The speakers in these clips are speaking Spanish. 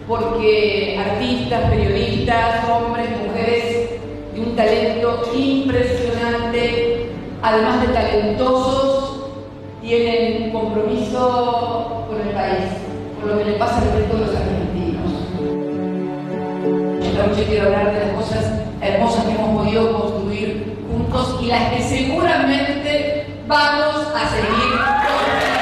porque artistas, periodistas, hombres, mujeres de un talento impresionante, además de talentosos, tienen un compromiso con el país, con lo que le pasa al resto de los argentinos. Esta noche quiero hablar de las cosas hermosas que hemos podido construir juntos y las que seguramente vamos a seguir construyendo.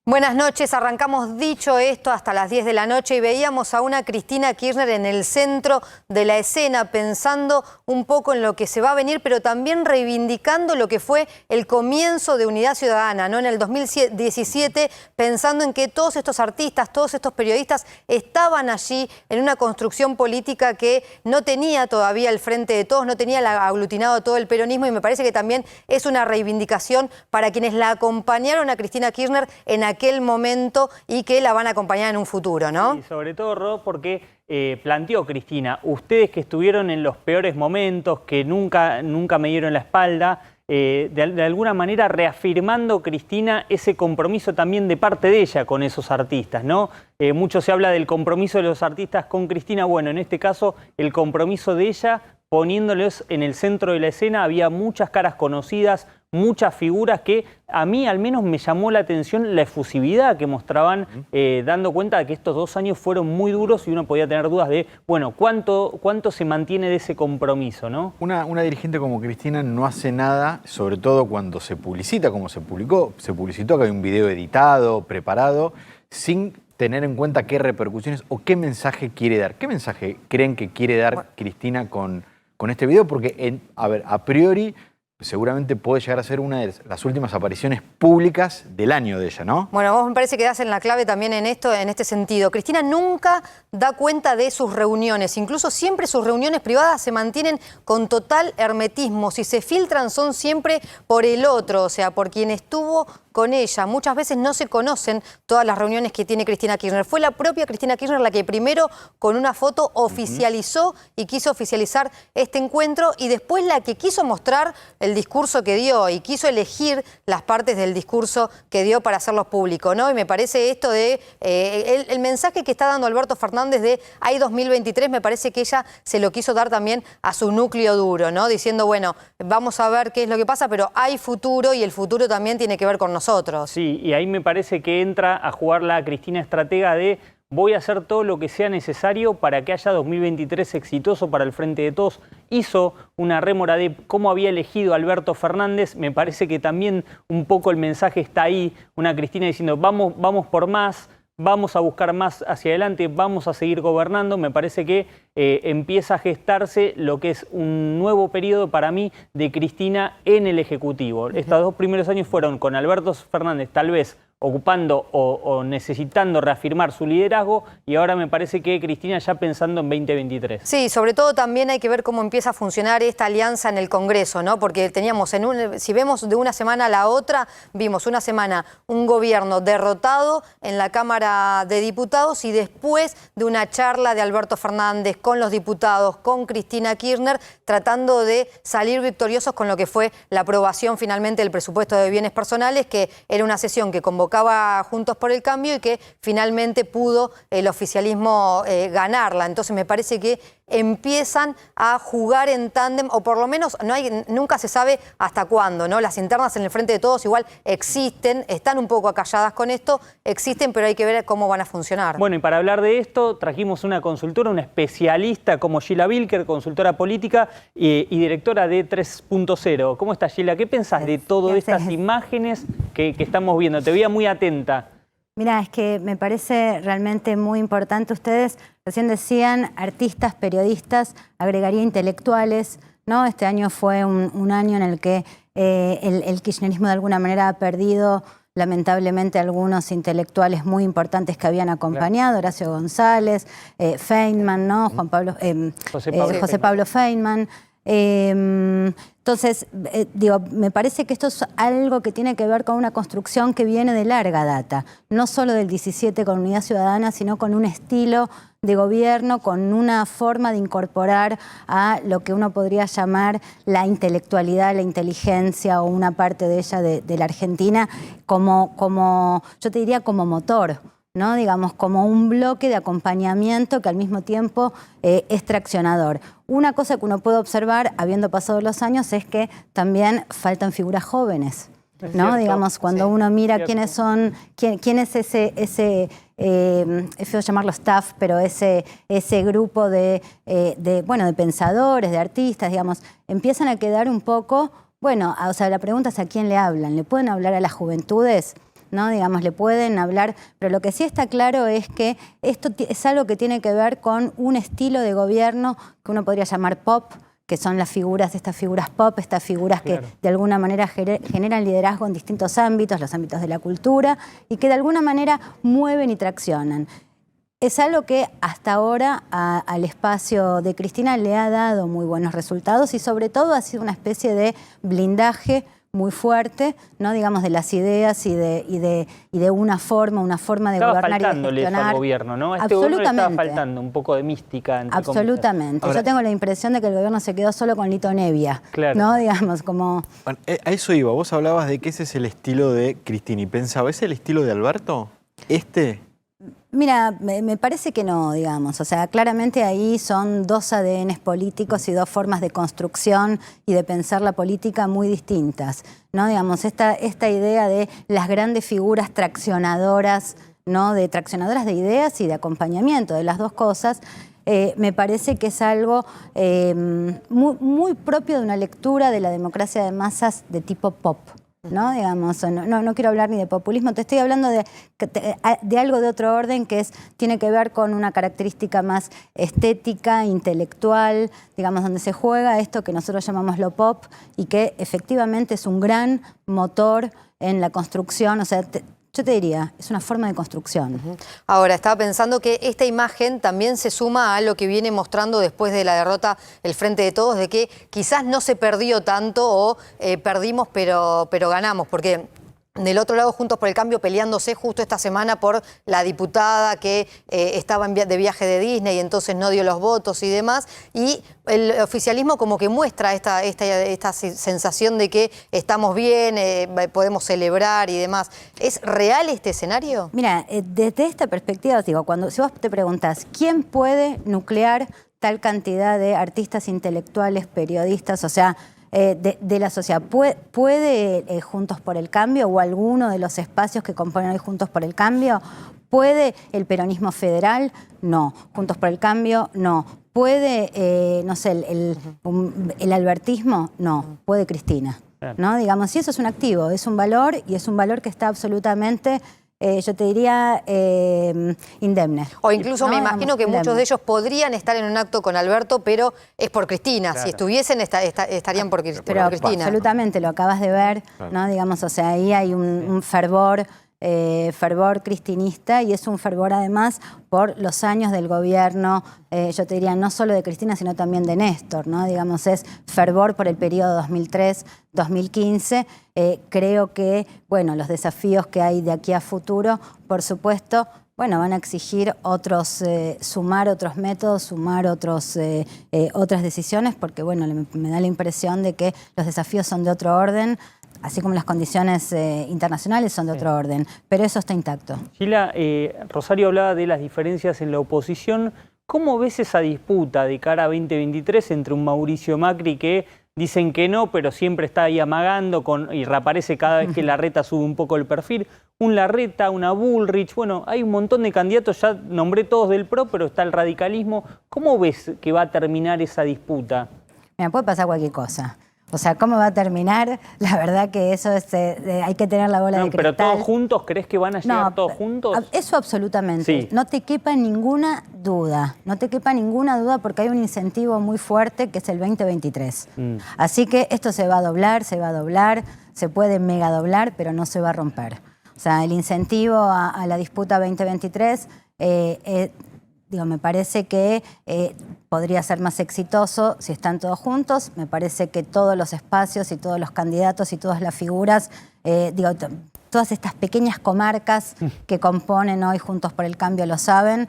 Buenas noches, arrancamos dicho esto hasta las 10 de la noche y veíamos a una Cristina Kirchner en el centro de la escena pensando un poco en lo que se va a venir, pero también reivindicando lo que fue el comienzo de Unidad Ciudadana, ¿no? En el 2017, pensando en que todos estos artistas, todos estos periodistas estaban allí en una construcción política que no tenía todavía el Frente de Todos, no tenía aglutinado todo el peronismo, y me parece que también es una reivindicación para quienes la acompañaron a Cristina Kirchner en aquel momento y que la van a acompañar en un futuro, ¿no? Y sobre todo, Ro, porque planteó Cristina, ustedes que estuvieron en los peores momentos, que nunca me dieron la espalda, de alguna manera reafirmando, Cristina, ese compromiso también de parte de ella con esos artistas, ¿no? Mucho se habla del compromiso de los artistas con Cristina. Bueno, en este caso, el compromiso de ella poniéndolos en el centro de la escena. Había muchas caras conocidas, muchas figuras que a mí al menos me llamó la atención la efusividad que mostraban, dando cuenta de que estos 2 años fueron muy duros y uno podía tener dudas de, bueno, cuánto se mantiene de ese compromiso, ¿no? Una dirigente como Cristina no hace nada, sobre todo cuando se publicita, como se publicitó, que hay un video editado, preparado, sin tener en cuenta qué repercusiones o qué mensaje quiere dar. ¿Qué mensaje creen que quiere dar Cristina con este video? Porque, a priori, seguramente puede llegar a ser una de las últimas apariciones públicas del año de ella, ¿no? Bueno, vos me parece que das en la clave también en este sentido. Cristina nunca da cuenta de sus reuniones, incluso siempre sus reuniones privadas se mantienen con total hermetismo. Si se filtran son siempre por el otro, o sea, por quien estuvo con ella. Muchas veces no se conocen todas las reuniones que tiene Cristina Kirchner. Fue la propia Cristina Kirchner la que primero con una foto oficializó y quiso oficializar este encuentro, y después la que quiso mostrar el discurso que dio y quiso elegir las partes del discurso que dio para hacerlo público, ¿no? Y me parece esto de el mensaje que está dando Alberto Fernández de hay 2023, me parece que ella se lo quiso dar también a su núcleo duro, ¿no? Diciendo, bueno, vamos a ver qué es lo que pasa, pero hay futuro y el futuro también tiene que ver con nosotros. Sí, y ahí me parece que entra a jugar la Cristina estratega de voy a hacer todo lo que sea necesario para que haya 2023 exitoso para el Frente de Todos. Hizo una rémora de cómo había elegido a Alberto Fernández. Me parece que también un poco el mensaje está ahí. Una Cristina diciendo vamos por más, vamos a buscar más hacia adelante, vamos a seguir gobernando. Me parece que empieza a gestarse lo que es un nuevo periodo para mí de Cristina en el Ejecutivo. Estos 2 primeros años fueron con Alberto Fernández tal vez ocupando o necesitando reafirmar su liderazgo, y ahora me parece que Cristina ya pensando en 2023. Sí, sobre todo también hay que ver cómo empieza a funcionar esta alianza en el Congreso, ¿no? Porque teníamos, si vemos de una semana a la otra, vimos una semana un gobierno derrotado en la Cámara de Diputados y después de una charla de Alberto Fernández con los diputados, con Cristina Kirchner, tratando de salir victoriosos con lo que fue la aprobación finalmente del presupuesto de bienes personales, que era una sesión que convocaba Juntos por el Cambio y que finalmente pudo el oficialismo ganarla. Entonces me parece que empiezan a jugar en tándem, o por lo menos nunca se sabe hasta cuándo, ¿no? Las internas en el Frente de Todos igual existen, están un poco acalladas con esto, existen, pero hay que ver cómo van a funcionar. Bueno, y para hablar de esto trajimos una consultora, una especialista como Gila Bilker, consultora política y directora de 3.0. ¿Cómo estás, Gila? ¿Qué pensás de todas estas imágenes que estamos viendo? Te veía muy atenta. Mira, es que me parece realmente muy importante. Ustedes recién decían artistas, periodistas, agregaría intelectuales, ¿no? Este año fue un año en el que el kirchnerismo de alguna manera ha perdido lamentablemente algunos intelectuales muy importantes que habían acompañado, Horacio González, Feynman, ¿no? José Pablo Feynman. Entonces, digo, me parece que esto es algo que tiene que ver con una construcción que viene de larga data, no solo del 17 con Unidad Ciudadana, sino con un estilo de gobierno, con una forma de incorporar a lo que uno podría llamar la intelectualidad, la inteligencia o una parte de ella de la Argentina como, yo te diría, como motor, ¿no? Digamos, como un bloque de acompañamiento que al mismo tiempo es traccionador. Una cosa que uno puede observar, habiendo pasado los años, es que también faltan figuras jóvenes, ¿no? Cierto, digamos, cuando uno mira quiénes son, quién es ese es feo llamarlo staff, pero ese grupo de pensadores, de artistas, digamos, empiezan a quedar un poco, bueno, o sea, la pregunta es a quién le hablan. ¿Le pueden hablar a las juventudes? ¿No? Digamos, le pueden hablar, pero lo que sí está claro es que esto es algo que tiene que ver con un estilo de gobierno que uno podría llamar pop, que son las figuras, estas figuras pop, estas figuras que de alguna manera generan liderazgo en distintos ámbitos, los ámbitos de la cultura, y que de alguna manera mueven y traccionan. Es algo que hasta ahora al espacio de Cristina le ha dado muy buenos resultados y sobre todo ha sido una especie de blindaje muy fuerte, ¿no? Digamos, de las ideas y de una forma de gobernar y de gestionar. Al gobierno, ¿no? A este gobierno le estaba faltando un poco de mística. Absolutamente. Ahora, yo tengo la impresión de que el gobierno se quedó solo con Lito Nebbia, ¿no? Digamos, como... Bueno, a eso iba. Vos hablabas de que ese es el estilo de Cristina y pensaba, ¿es el estilo de Alberto? Mira, me parece que no, digamos. O sea, claramente ahí son dos ADNs políticos y dos formas de construcción y de pensar la política muy distintas, ¿no? Digamos, esta idea de las grandes figuras traccionadoras, ¿no? De traccionadoras de ideas y de acompañamiento de las dos cosas, me parece que es algo muy propio de una lectura de la democracia de masas de tipo pop, ¿no? Digamos, no quiero hablar ni de populismo, te estoy hablando de algo de otro orden que tiene que ver con una característica más estética, intelectual, digamos, donde se juega esto que nosotros llamamos lo pop y que efectivamente es un gran motor en la construcción, o sea, yo te diría, es una forma de construcción. Ahora, estaba pensando que esta imagen también se suma a lo que viene mostrando después de la derrota el Frente de Todos, de que quizás no se perdió tanto o perdimos pero ganamos, porque... Del otro lado, Juntos por el Cambio peleándose justo esta semana por la diputada que estaba de viaje de Disney y entonces no dio los votos y demás. Y el oficialismo como que muestra esta sensación de que estamos bien, podemos celebrar y demás. ¿Es real este escenario? Mira, desde esta perspectiva, digo, si vos te preguntás, ¿quién puede nuclear tal cantidad de artistas intelectuales, periodistas, o sea... de la sociedad. ¿Puede Juntos por el Cambio o alguno de los espacios que componen hoy Juntos por el Cambio? ¿Puede el peronismo federal? No. ¿Juntos por el Cambio? No. ¿Puede, no sé, el albertismo? No. ¿Puede Cristina? ¿No? Digamos, y eso es un activo, es un valor y es un valor que está absolutamente... yo te diría indemne. O incluso me imagino que muchos de ellos podrían estar en un acto con Alberto, pero es por Cristina. Claro. Si estuviesen, estarían por Cristina. Absolutamente, lo acabas de ver, ¿no? Digamos, o sea, ahí hay un fervor cristinista y es un fervor además por los años del gobierno, yo te diría no solo de Cristina sino también de Néstor, ¿no? Digamos, es fervor por el periodo 2003-2015. Creo que, bueno, los desafíos que hay de aquí a futuro, por supuesto, bueno, van a exigir sumar otros métodos, sumar otras decisiones, porque, bueno, me da la impresión de que los desafíos son de otro orden, así como las condiciones internacionales son de otro orden, pero eso está intacto. Gila, Rosario hablaba de las diferencias en la oposición. ¿Cómo ves esa disputa de cara a 2023 entre un Mauricio Macri que dicen que no, pero siempre está ahí amagando y reaparece cada vez que Larreta sube un poco el perfil? Un Larreta, una Bullrich, bueno, hay un montón de candidatos, ya nombré todos del PRO, pero está el radicalismo. ¿Cómo ves que va a terminar esa disputa? Mira, puede pasar cualquier cosa. O sea, ¿cómo va a terminar? La verdad que eso hay que tener la bola de cristal. ¿Pero todos juntos? ¿Crees que van a llegar todos juntos? Eso absolutamente. Sí. No te quepa ninguna duda. No te quepa ninguna duda porque hay un incentivo muy fuerte que es el 2023. Así que esto se va a doblar, se puede mega doblar, pero no se va a romper. O sea, el incentivo a la disputa 2023, me parece que podría ser más exitoso si están todos juntos. Me parece que todos los espacios y todos los candidatos y todas las figuras, todas estas pequeñas comarcas que componen hoy Juntos por el Cambio lo saben.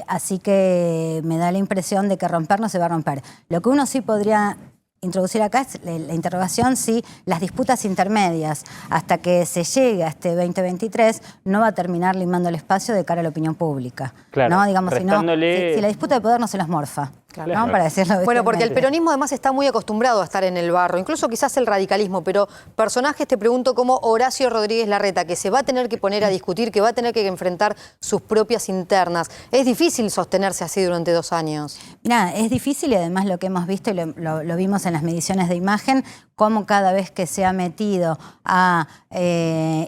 Así que me da la impresión de que romper no se va a romper. Lo que uno sí podría introducir acá es la interrogación si las disputas intermedias, hasta que se llegue a este 2023, no va a terminar limando el espacio de cara a la opinión pública. Claro, ¿no? Digamos, si la disputa de poder no se los morfa. Claro. ¿No? Para decirlo bueno, porque el peronismo además está muy acostumbrado a estar en el barro, incluso quizás el radicalismo, pero personajes, te pregunto, como Horacio Rodríguez Larreta, que se va a tener que poner a discutir, que va a tener que enfrentar sus propias internas. Es difícil sostenerse así durante 2 años. Mirá, es difícil y además lo que hemos visto y lo vimos en las mediciones de imagen, cómo cada vez que se ha metido a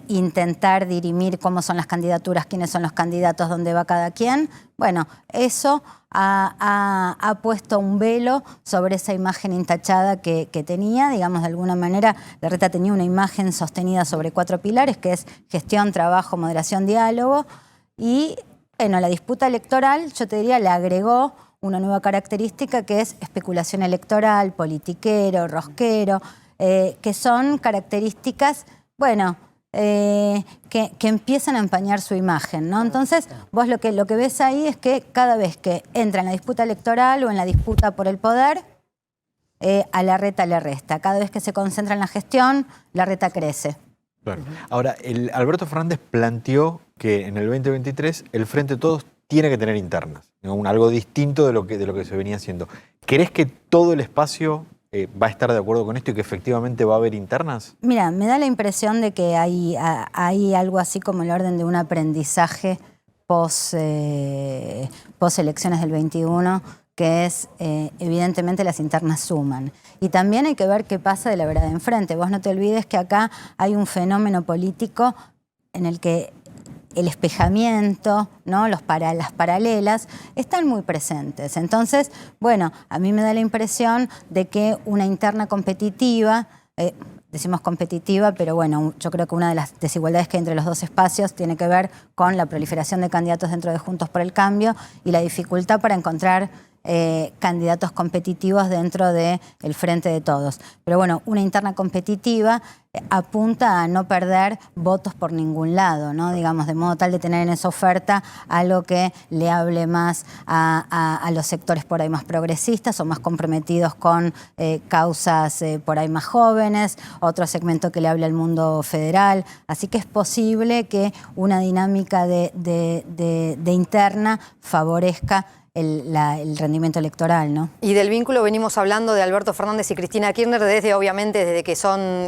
intentar dirimir cómo son las candidaturas, quiénes son los candidatos, dónde va cada quien, bueno, eso ha puesto un velo sobre esa imagen intachada que tenía. Digamos, de alguna manera, Larreta tenía una imagen sostenida sobre 4 pilares, que es gestión, trabajo, moderación, diálogo. Y, bueno, la disputa electoral, yo te diría, le agregó una nueva característica que es especulación electoral, politiquero, rosquero, que son características, bueno, que empiezan a empañar su imagen, ¿no? Entonces, vos lo que ves ahí es que cada vez que entra en la disputa electoral o en la disputa por el poder, a Larreta le resta. Cada vez que se concentra en la gestión, Larreta crece. Claro. Ahora, Alberto Fernández planteó que en el 2023 el Frente de Todos tiene que tener internas, ¿no? Algo distinto de lo que se venía haciendo. ¿Crees que todo el espacio va a estar de acuerdo con esto y que efectivamente va a haber internas? Mira, me da la impresión de que hay algo así como el orden de un aprendizaje post elecciones del 21, que es, evidentemente, las internas suman. Y también hay que ver qué pasa de la vereda de enfrente. Vos no te olvides que acá hay un fenómeno político en el que el espejamiento, ¿no? Las paralelas están muy presentes. Entonces, bueno, a mí me da la impresión de que una interna competitiva, decimos competitiva, pero bueno, yo creo que una de las desigualdades que hay entre los dos espacios tiene que ver con la proliferación de candidatos dentro de Juntos por el Cambio y la dificultad para encontrar candidatos competitivos dentro del Frente de Todos. Pero bueno, una interna competitiva apunta a no perder votos por ningún lado, ¿no? Digamos, de modo tal de tener en esa oferta algo que le hable más a los sectores por ahí más progresistas o más comprometidos con causas por ahí más jóvenes, otro segmento que le hable al mundo federal. Así que es posible que una dinámica de interna favorezca el rendimiento electoral, ¿no? Y del vínculo venimos hablando de Alberto Fernández y Cristina Kirchner desde que son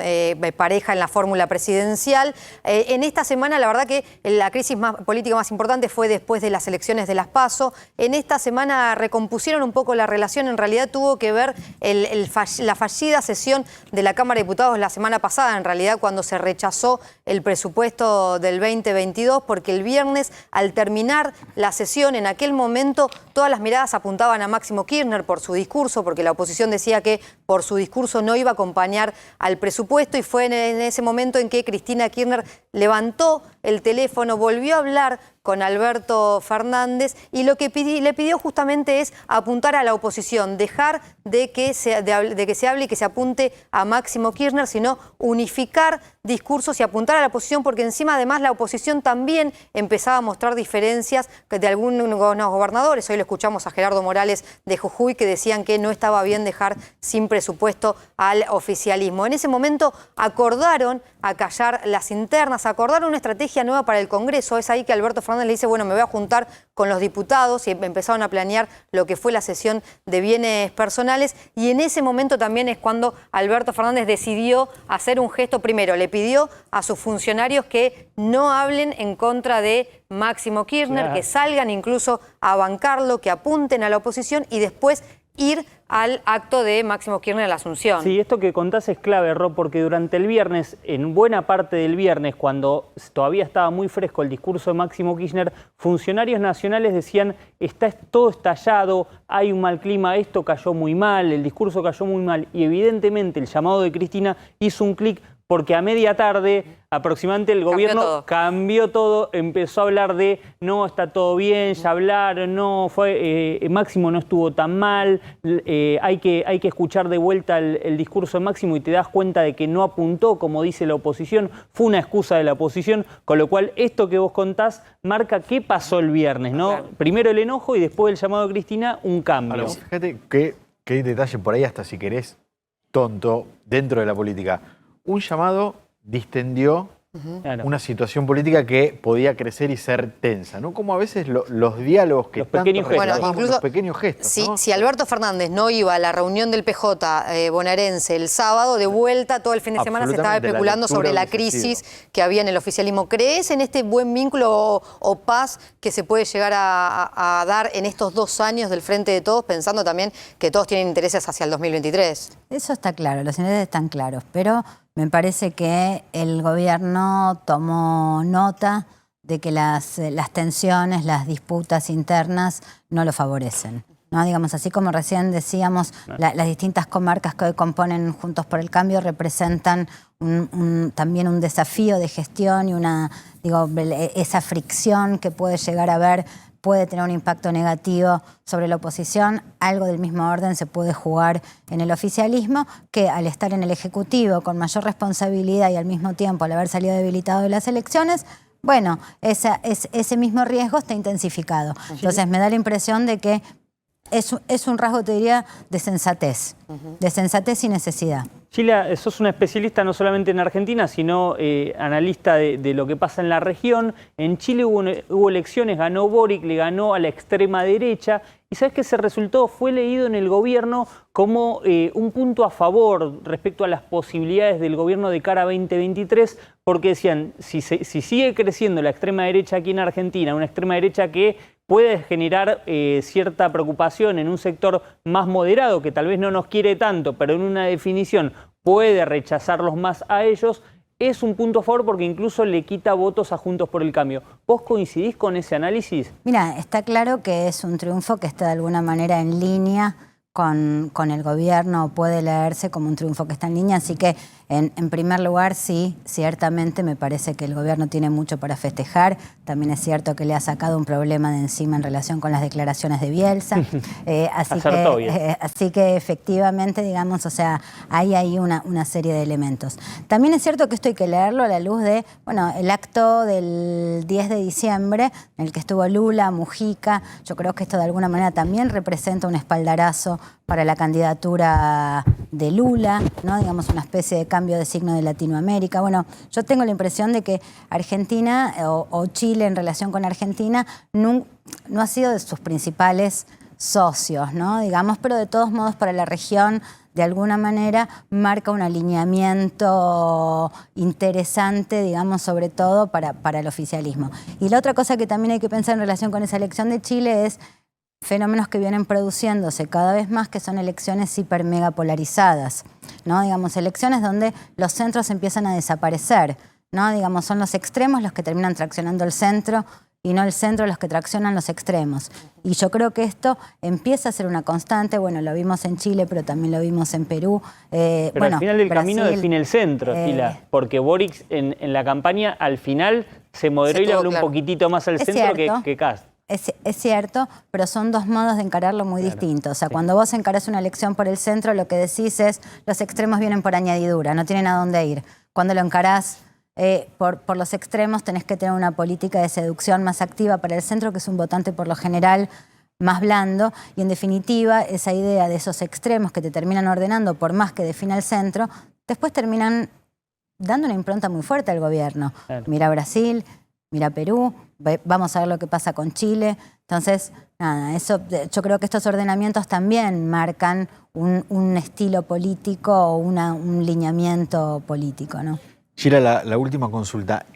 pareja en la fórmula presidencial. En esta semana, la verdad que la crisis política más importante fue después de las elecciones de las PASO. En esta semana recompusieron un poco la relación. En realidad tuvo que ver la fallida sesión de la Cámara de Diputados la semana pasada, en realidad cuando se rechazó el presupuesto del 2022, porque el viernes, al terminar la sesión, en aquel momento todas las miradas apuntaban a Máximo Kirchner por su discurso, porque la oposición decía que por su discurso no iba a acompañar al presupuesto, y fue en ese momento en que Cristina Kirchner levantó el teléfono, volvió a hablar con Alberto Fernández y lo que le pidió justamente es apuntar a la oposición, dejar de que se hable y que se apunte a Máximo Kirchner, sino unificar discursos y apuntar a la oposición, porque encima además la oposición también empezaba a mostrar diferencias de algunos gobernadores. Hoy lo escuchamos a Gerardo Morales de Jujuy, que decían que no estaba bien dejar sin presupuesto al oficialismo. En ese momento acordaron acallar las internas, acordaron una estrategia nueva para el Congreso. Es ahí que Alberto Fernández le dice, bueno, me voy a juntar con los diputados, y empezaron a planear lo que fue la sesión de bienes personales, y en ese momento también es cuando Alberto Fernández decidió hacer un gesto. Primero, le pidió a sus funcionarios que no hablen en contra de Máximo Kirchner, claro, que salgan incluso a bancarlo, que apunten a la oposición, y después ir al acto de Máximo Kirchner en la Asunción. Sí, esto que contás es clave, Ro, porque durante el viernes, en buena parte del viernes, cuando todavía estaba muy fresco el discurso de Máximo Kirchner, funcionarios nacionales decían, está todo estallado, hay un mal clima, esto cayó muy mal, el discurso cayó muy mal, y evidentemente el llamado de Cristina hizo un clic porque a media tarde aproximadamente el gobierno cambió todo, empezó a hablar de no, está todo bien, ya hablaron, no, Máximo no estuvo tan mal, hay que escuchar de vuelta el discurso de Máximo y te das cuenta de que no apuntó, como dice la oposición, fue una excusa de la oposición, con lo cual esto que vos contás marca qué pasó el viernes, ¿no? Claro. Primero el enojo y después el llamado de Cristina, un cambio. Ahora, fíjate qué detalle por ahí, hasta si querés, tonto, dentro de la política. Un llamado distendió una situación política que podía crecer y ser tensa, ¿no? Como a veces los diálogos que los pequeños gestos. Bueno, incluso, los pequeños gestos, ¿no? Si Alberto Fernández no iba a la reunión del PJ bonaerense el sábado, de vuelta todo el fin de semana se estaba especulando sobre la crisis que había en el oficialismo. ¿Crees en este buen vínculo o paz que se puede llegar a dar en estos 2 años del Frente de Todos, pensando también que todos tienen intereses hacia el 2023? Eso está claro, los intereses están claros, pero me parece que el gobierno tomó nota de que las tensiones, las disputas internas no lo favorecen, ¿no? Digamos, así como recién decíamos, las distintas comarcas que hoy componen Juntos por el Cambio representan también un desafío de gestión y esa fricción que puede llegar a haber puede tener un impacto negativo sobre la oposición. Algo del mismo orden se puede jugar en el oficialismo, que al estar en el Ejecutivo con mayor responsabilidad y al mismo tiempo al haber salido debilitado de las elecciones, bueno, ese mismo riesgo está intensificado. Entonces me da la impresión de que es un rasgo, te diría, de sensatez y necesidad. Sheila, sos una especialista no solamente en Argentina, sino analista de lo que pasa en la región. En Chile hubo elecciones, ganó Boric, le ganó a la extrema derecha. Y sabes que ese resultado fue leído en el gobierno como un punto a favor respecto a las posibilidades del gobierno de cara a 2023, porque decían, si sigue creciendo la extrema derecha aquí en Argentina, una extrema derecha que puede generar cierta preocupación en un sector más moderado, que tal vez no nos quiere tanto, pero en una definición puede rechazarlos más a ellos, es un punto a favor porque incluso le quita votos a Juntos por el Cambio. ¿Vos coincidís con ese análisis? Mira, está claro que es un triunfo que está de alguna manera en línea con el gobierno, puede leerse como un triunfo que está en línea, así que en primer lugar sí, ciertamente me parece que el gobierno tiene mucho para festejar. También es cierto que le ha sacado un problema de encima en relación con las declaraciones de Bielsa, así que efectivamente, digamos, o sea, hay ahí una serie de elementos. También es cierto que esto hay que leerlo a la luz de, bueno, el acto del 10 de diciembre en el que estuvo Lula, Mujica. Yo creo que esto de alguna manera también representa un espaldarazo para la candidatura de Lula, ¿no? Digamos, una especie de cambio de signo de Latinoamérica. Bueno, yo tengo la impresión de que Argentina o Chile en relación con Argentina no ha sido de sus principales socios, ¿no? Digamos, pero de todos modos para la región de alguna manera marca un alineamiento interesante, digamos, sobre todo para el oficialismo. Y la otra cosa que también hay que pensar en relación con esa elección de Chile es fenómenos que vienen produciéndose cada vez más, que son elecciones hiper mega polarizadas, ¿no? Digamos, elecciones donde los centros empiezan a desaparecer, ¿no? Digamos, son los extremos los que terminan traccionando el centro y no el centro los que traccionan los extremos. Y yo creo que esto empieza a ser una constante. Bueno, lo vimos en Chile, pero también lo vimos en Perú. Pero bueno, al final del Brasil, camino define el centro, Sheila, porque Boric en la campaña al final se moderó y le habló un poquitito más al centro que Kast. Es cierto, pero son dos modos de encararlo muy distintos. O sea, cuando vos encarás una elección por el centro, lo que decís es los extremos vienen por añadidura, no tienen a dónde ir. Cuando lo encarás por los extremos, tenés que tener una política de seducción más activa para el centro, que es un votante por lo general más blando. Y en definitiva, esa idea de esos extremos que te terminan ordenando por más que defina el centro, después terminan dando una impronta muy fuerte al gobierno. Claro. Mira Brasil, mira Perú, vamos a ver lo que pasa con Chile. Entonces, nada, yo creo que estos ordenamientos también marcan un estilo político o un lineamiento político, ¿no? Sheila, la última consulta.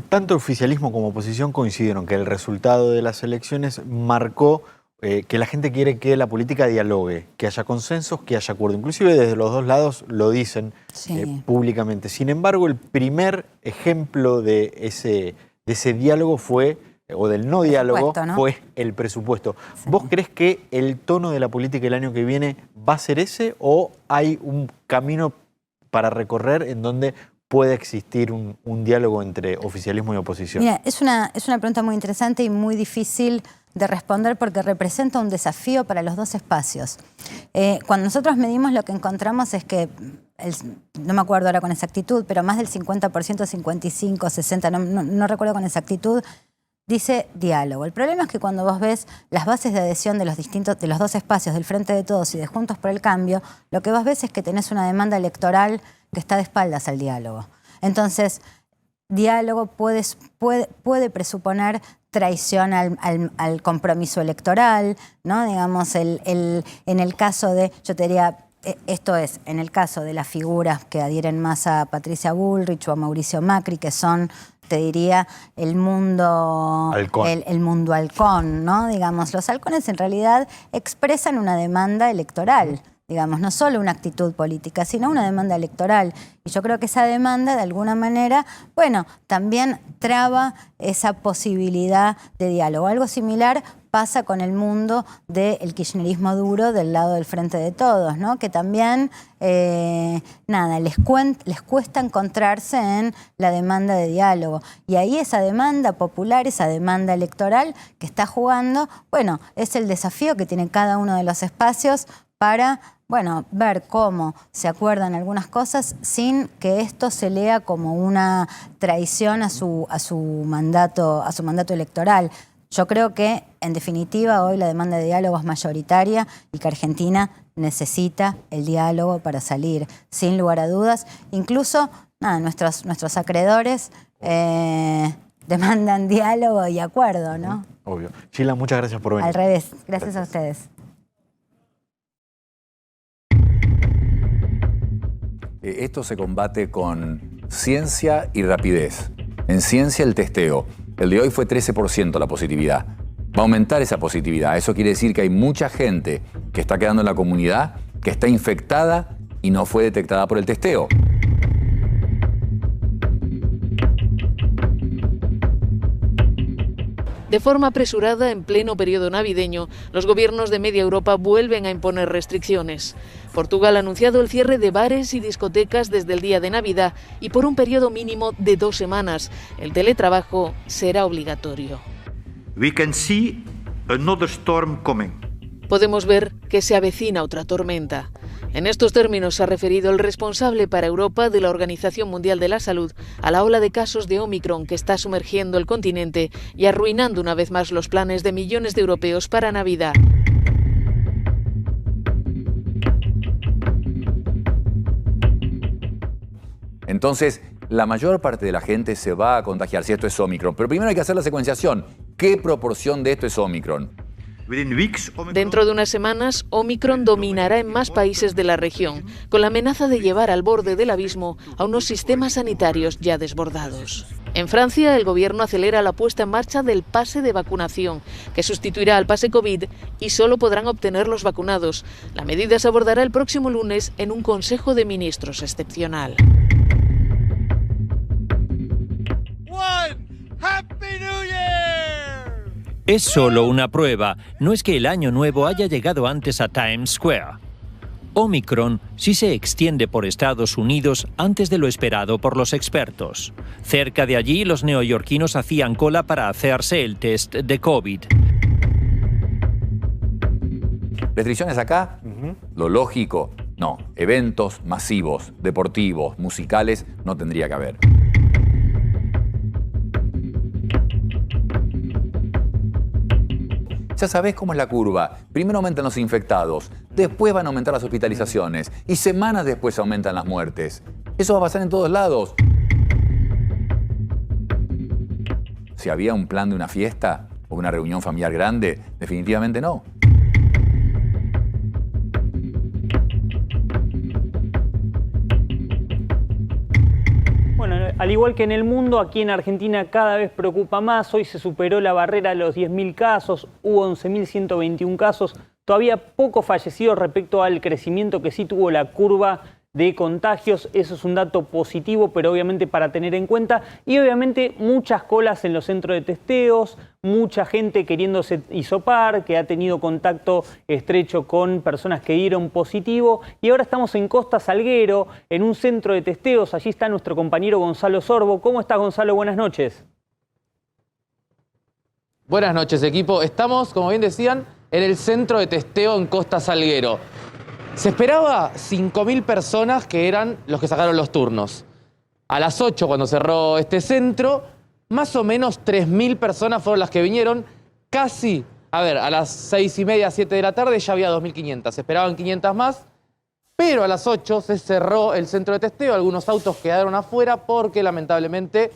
Tanto el oficialismo como oposición coincidieron que el resultado de las elecciones marcó que la gente quiere que la política dialogue, que haya consensos, que haya acuerdo. Inclusive desde los dos lados lo dicen públicamente. Sin embargo, el primer ejemplo de ese diálogo fue, o del no diálogo, ¿no? Fue el presupuesto. Sí. ¿Vos crees que el tono de la política el año que viene va a ser ese o hay un camino para recorrer en donde puede existir un diálogo entre oficialismo y oposición? Mira, es una pregunta muy interesante y muy difícil de responder porque representa un desafío para los dos espacios. Cuando nosotros medimos, lo que encontramos es que, no me acuerdo ahora con exactitud, pero más del 50%, 55, 60, no recuerdo con exactitud, dice diálogo. El problema es que cuando vos ves las bases de adhesión de los dos espacios, del Frente de Todos y de Juntos por el Cambio, lo que vos ves es que tenés una demanda electoral que está de espaldas al diálogo. Entonces, diálogo puede presuponer traición al compromiso electoral, ¿no? Digamos, en el caso de, yo te diría, esto es, en el caso de las figuras que adhieren más a Patricia Bullrich o a Mauricio Macri, que son, te diría, el mundo halcón. El mundo halcón, ¿no? Digamos, los halcones en realidad expresan una demanda electoral, digamos, no solo una actitud política, sino una demanda electoral. Y yo creo que esa demanda, de alguna manera, bueno, también traba esa posibilidad de diálogo. Algo similar pasa con el mundo del kirchnerismo duro del lado del Frente de Todos, ¿no? Que también, les cuesta encontrarse en la demanda de diálogo. Y ahí esa demanda popular, esa demanda electoral que está jugando, bueno, es el desafío que tiene cada uno de los espacios para, bueno, ver cómo se acuerdan algunas cosas sin que esto se lea como una traición a su mandato electoral. Yo creo que, en definitiva, hoy la demanda de diálogo es mayoritaria y que Argentina necesita el diálogo para salir, sin lugar a dudas. Incluso, nuestros acreedores demandan diálogo y acuerdo, ¿no? Obvio. Sheila, muchas gracias por venir. Al revés. Gracias a ustedes. Esto se combate con ciencia y rapidez. En ciencia, el testeo. El de hoy fue 13% la positividad. Va a aumentar esa positividad. Eso quiere decir que hay mucha gente que está quedando en la comunidad, que está infectada y no fue detectada por el testeo. De forma apresurada, en pleno periodo navideño, los gobiernos de media Europa vuelven a imponer restricciones. Portugal ha anunciado el cierre de bares y discotecas desde el día de Navidad y por un periodo mínimo de 2 semanas. El teletrabajo será obligatorio. We can see another storm coming. Podemos ver que se avecina otra tormenta. En estos términos se ha referido el responsable para Europa de la Organización Mundial de la Salud a la ola de casos de Omicron que está sumergiendo el continente y arruinando una vez más los planes de millones de europeos para Navidad. Entonces, la mayor parte de la gente se va a contagiar si esto es Omicron. Pero primero hay que hacer la secuenciación. ¿Qué proporción de esto es Omicron? Dentro de unas semanas, Omicron dominará en más países de la región, con la amenaza de llevar al borde del abismo a unos sistemas sanitarios ya desbordados. En Francia, el gobierno acelera la puesta en marcha del pase de vacunación, que sustituirá al pase COVID y solo podrán obtener los vacunados. La medida se abordará el próximo lunes en un Consejo de Ministros excepcional. Es solo una prueba, no es que el año nuevo haya llegado antes a Times Square. Omicron sí se extiende por Estados Unidos antes de lo esperado por los expertos. Cerca de allí, los neoyorquinos hacían cola para hacerse el test de COVID. ¿Restricciones acá? Lo lógico, no. Eventos masivos, deportivos, musicales, no tendría que haber. Ya sabés cómo es la curva. Primero aumentan los infectados, después van a aumentar las hospitalizaciones y semanas después aumentan las muertes. Eso va a pasar en todos lados. Si había un plan de una fiesta o una reunión familiar grande, definitivamente no. Al igual que en el mundo, aquí en Argentina cada vez preocupa más. Hoy se superó la barrera de los 10.000 casos, hubo 11.121 casos. Todavía pocos fallecidos respecto al crecimiento que sí tuvo la curva de contagios. Eso es un dato positivo, pero obviamente para tener en cuenta. Y obviamente muchas colas en los centros de testeos, mucha gente queriéndose hisopar, que ha tenido contacto estrecho con personas que dieron positivo. Y ahora estamos en Costa Salguero, en un centro de testeos. Allí está nuestro compañero Gonzalo Sorbo. ¿Cómo estás, Gonzalo? Buenas noches. Buenas noches, equipo. Estamos, como bien decían, en el centro de testeo en Costa Salguero. Se esperaba 5.000 personas, que eran los que sacaron los turnos. A las 8, cuando cerró este centro, más o menos 3.000 personas fueron las que vinieron. Casi, a las 6:30, 7 de la tarde ya había 2.500. Se esperaban 500 más, pero a las 8 se cerró el centro de testeo. Algunos autos quedaron afuera porque lamentablemente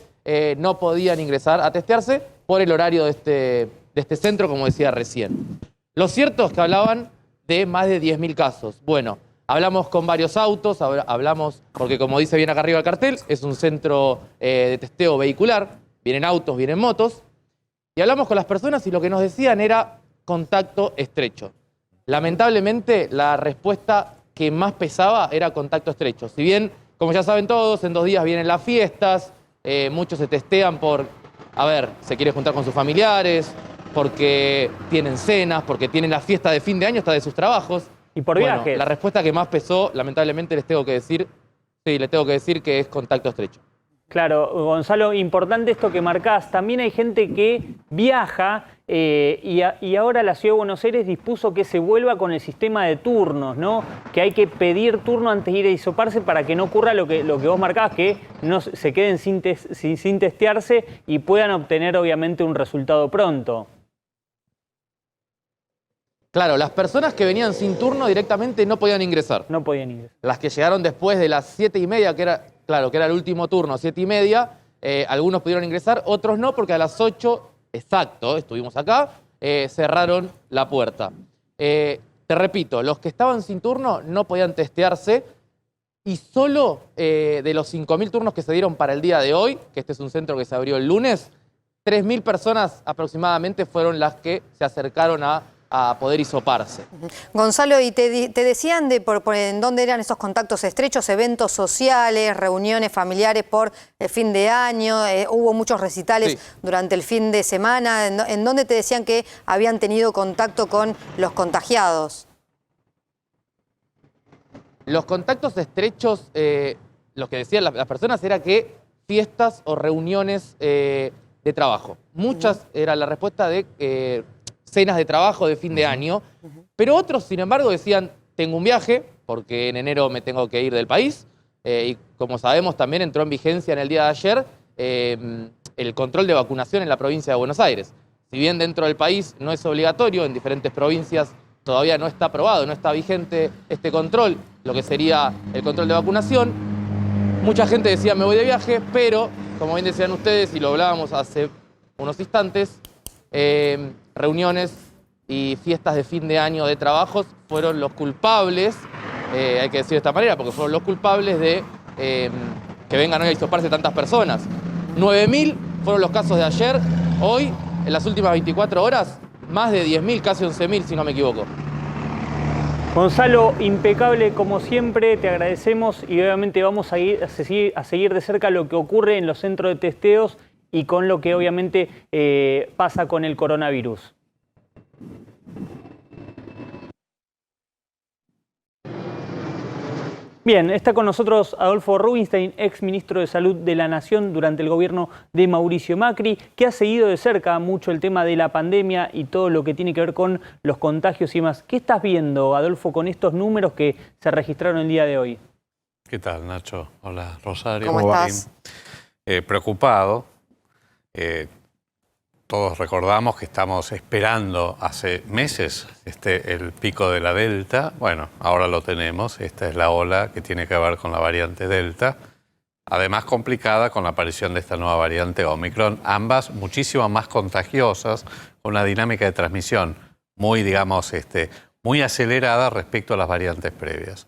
no podían ingresar a testearse por el horario de este centro, como decía recién. Lo cierto es que hablaban de más de 10.000 casos. Bueno, hablamos con varios autos, hablamos, porque como dice bien acá arriba el cartel, es un centro de testeo vehicular, vienen autos, vienen motos, y hablamos con las personas y lo que nos decían era contacto estrecho. Lamentablemente, la respuesta que más pesaba era contacto estrecho. Si bien, como ya saben todos, en 2 días vienen las fiestas, muchos se testean por, se quiere juntar con sus familiares, porque tienen cenas, porque tienen la fiesta de fin de año hasta de sus trabajos. Y por viajes. La respuesta que más pesó, lamentablemente les tengo que decir que es contacto estrecho. Claro, Gonzalo, importante esto que marcás. También hay gente que viaja y ahora la Ciudad de Buenos Aires dispuso que se vuelva con el sistema de turnos, ¿no? Que hay que pedir turno antes de ir a hisoparse para que no ocurra lo que vos marcabas, que no se queden sin testearse y puedan obtener obviamente un resultado pronto. Claro, las personas que venían sin turno directamente no podían ingresar. No podían ingresar. Las que llegaron después de las 7:30, que era el último turno, 7:30, algunos pudieron ingresar, otros no, porque a las 8, exacto, estuvimos acá, cerraron la puerta. Te repito, los que estaban sin turno no podían testearse y solo de los 5.000 turnos que se dieron para el día de hoy, que este es un centro que se abrió el lunes, 3.000 personas aproximadamente fueron las que se acercaron a poder hisoparse. Gonzalo, ¿y te decían en dónde eran esos contactos estrechos, eventos sociales, reuniones familiares por el fin de año? Hubo muchos recitales durante el fin de semana. ¿En dónde te decían que habían tenido contacto con los contagiados? Los contactos estrechos, lo que decían las personas era que fiestas o reuniones de trabajo. Muchas era la respuesta de cenas de trabajo de fin de año, pero otros, sin embargo, decían, tengo un viaje, porque en enero me tengo que ir del país, y como sabemos también entró en vigencia en el día de ayer el control de vacunación en la provincia de Buenos Aires. Si bien dentro del país no es obligatorio, en diferentes provincias todavía no está aprobado, no está vigente este control, lo que sería el control de vacunación. Mucha gente decía, me voy de viaje, pero, como bien decían ustedes, y lo hablábamos hace unos instantes, reuniones y fiestas de fin de año de trabajos fueron los culpables, hay que decir de esta manera, porque fueron los culpables de que vengan hoy a hisoparse tantas personas. 9.000 fueron los casos de ayer, hoy, en las últimas 24 horas, más de 10.000, casi 11.000 si no me equivoco. Gonzalo, impecable como siempre, te agradecemos y obviamente vamos a seguir de cerca lo que ocurre en los centros de testeos y con lo que obviamente pasa con el coronavirus. Bien, está con nosotros Adolfo Rubinstein, ex ministro de Salud de la Nación durante el gobierno de Mauricio Macri, que ha seguido de cerca mucho el tema de la pandemia y todo lo que tiene que ver con los contagios y más. ¿Qué estás viendo, Adolfo, con estos números que se registraron el día de hoy? ¿Qué tal, Nacho? Hola, Rosario. ¿Cómo estás? Preocupado. Todos recordamos que estamos esperando hace meses el pico de la Delta. Bueno, ahora lo tenemos. Esta es la ola que tiene que ver con la variante Delta. Además complicada con la aparición de esta nueva variante Omicron. Ambas muchísimo más contagiosas, con una dinámica de transmisión muy, digamos, muy acelerada respecto a las variantes previas.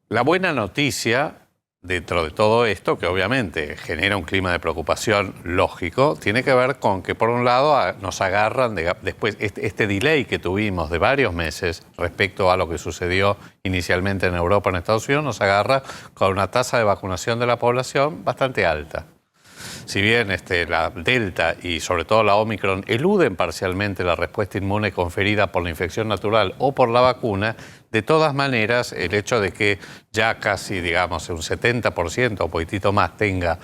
La buena noticia dentro de todo esto, que obviamente genera un clima de preocupación lógico, tiene que ver con que, por un lado, nos agarran después este delay que tuvimos de varios meses respecto a lo que sucedió inicialmente en Europa, en Estados Unidos, nos agarra con una tasa de vacunación de la población bastante alta. Si bien la Delta y sobre todo la Omicron eluden parcialmente la respuesta inmune conferida por la infección natural o por la vacuna, de todas maneras el hecho de que ya casi, digamos, un 70% o poquitito más tenga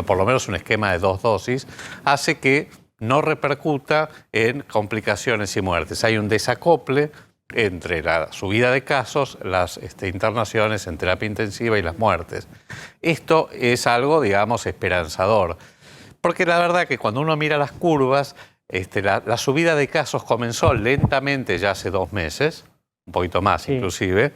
por lo menos un esquema de 2 dosis, hace que no repercuta en complicaciones y muertes. Hay un desacople entre la subida de casos, las internaciones en terapia intensiva y las muertes. Esto es algo, digamos, esperanzador, porque la verdad que cuando uno mira las curvas, la subida de casos comenzó lentamente ya hace 2 meses, un poquito más inclusive,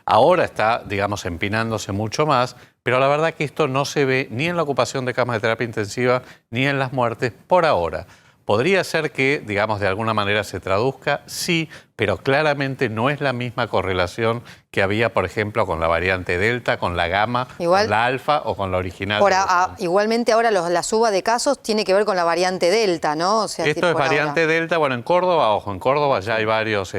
ahora está, digamos, empinándose mucho más, pero la verdad que esto no se ve ni en la ocupación de camas de terapia intensiva ni en las muertes por ahora. ¿Podría ser que, digamos, de alguna manera se traduzca? Sí, pero claramente no es la misma correlación que había, por ejemplo, con la variante Delta, con la Gamma, con la Alfa o con la original. Igualmente ahora la suba de casos tiene que ver con la variante Delta, ¿no? O sea, esto es variante Delta. Bueno, en Córdoba, ojo, en Córdoba ya hay varios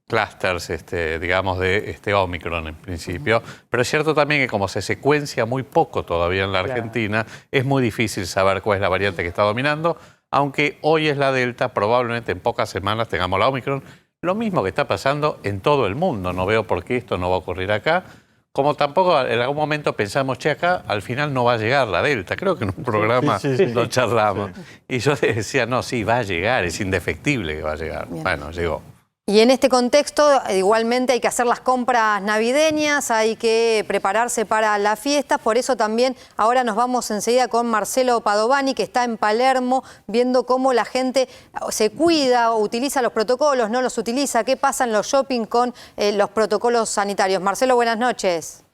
clústeres, digamos, de Omicron en principio. Pero es cierto también que como se secuencia muy poco todavía en la Argentina, es muy difícil saber cuál es la variante que está dominando. Aunque hoy es la Delta, probablemente en pocas semanas tengamos la Omicron. Lo mismo que está pasando en todo el mundo. No veo por qué esto no va a ocurrir acá. Como tampoco en algún momento pensamos, che, acá al final no va a llegar la Delta. Creo que en un programa lo charlamos. Y yo decía, no, sí, va a llegar, es indefectible que va a llegar. Bien. Bueno, llegó. Y en este contexto, igualmente hay que hacer las compras navideñas, hay que prepararse para las fiestas, por eso también ahora nos vamos enseguida con Marcelo Padovani, que está en Palermo, viendo cómo la gente se cuida, utiliza los protocolos, no los utiliza, qué pasa en los shopping con los protocolos sanitarios. Marcelo, buenas noches.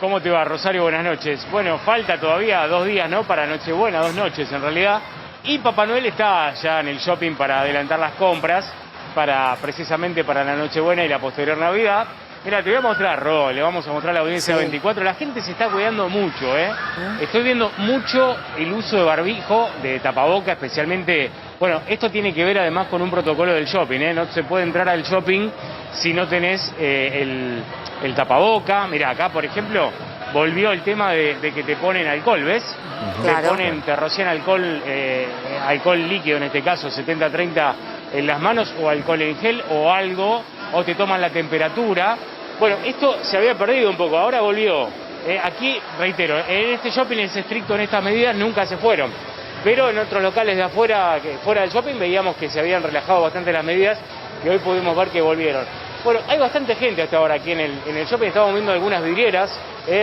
¿Cómo te va, Rosario? Buenas noches. Bueno, falta todavía 2 días, ¿no? Para Nochebuena, 2 noches en realidad. Y Papá Noel está ya en el shopping para adelantar las compras, precisamente para la Nochebuena y la posterior Navidad. Mira, te voy a mostrar, Ro, le vamos a mostrar a la audiencia 24. La gente se está cuidando mucho, ¿eh? Estoy viendo mucho el uso de barbijo, de tapaboca, especialmente. Bueno, esto tiene que ver además con un protocolo del shopping, ¿eh? No se puede entrar al shopping si no tenés el tapaboca. Mira, acá, por ejemplo, volvió el tema de que te ponen alcohol, ¿ves? Claro. Te rocian alcohol líquido, en este caso, 70-30 en las manos, o alcohol en gel, o algo, o te toman la temperatura. Bueno, esto se había perdido un poco, ahora volvió. Aquí, reitero, en este shopping es estricto en estas medidas, nunca se fueron. Pero en otros locales de afuera, fuera del shopping, veíamos que se habían relajado bastante las medidas, y hoy pudimos ver que volvieron. Bueno, hay bastante gente hasta ahora aquí en el shopping, estamos viendo algunas vidrieras.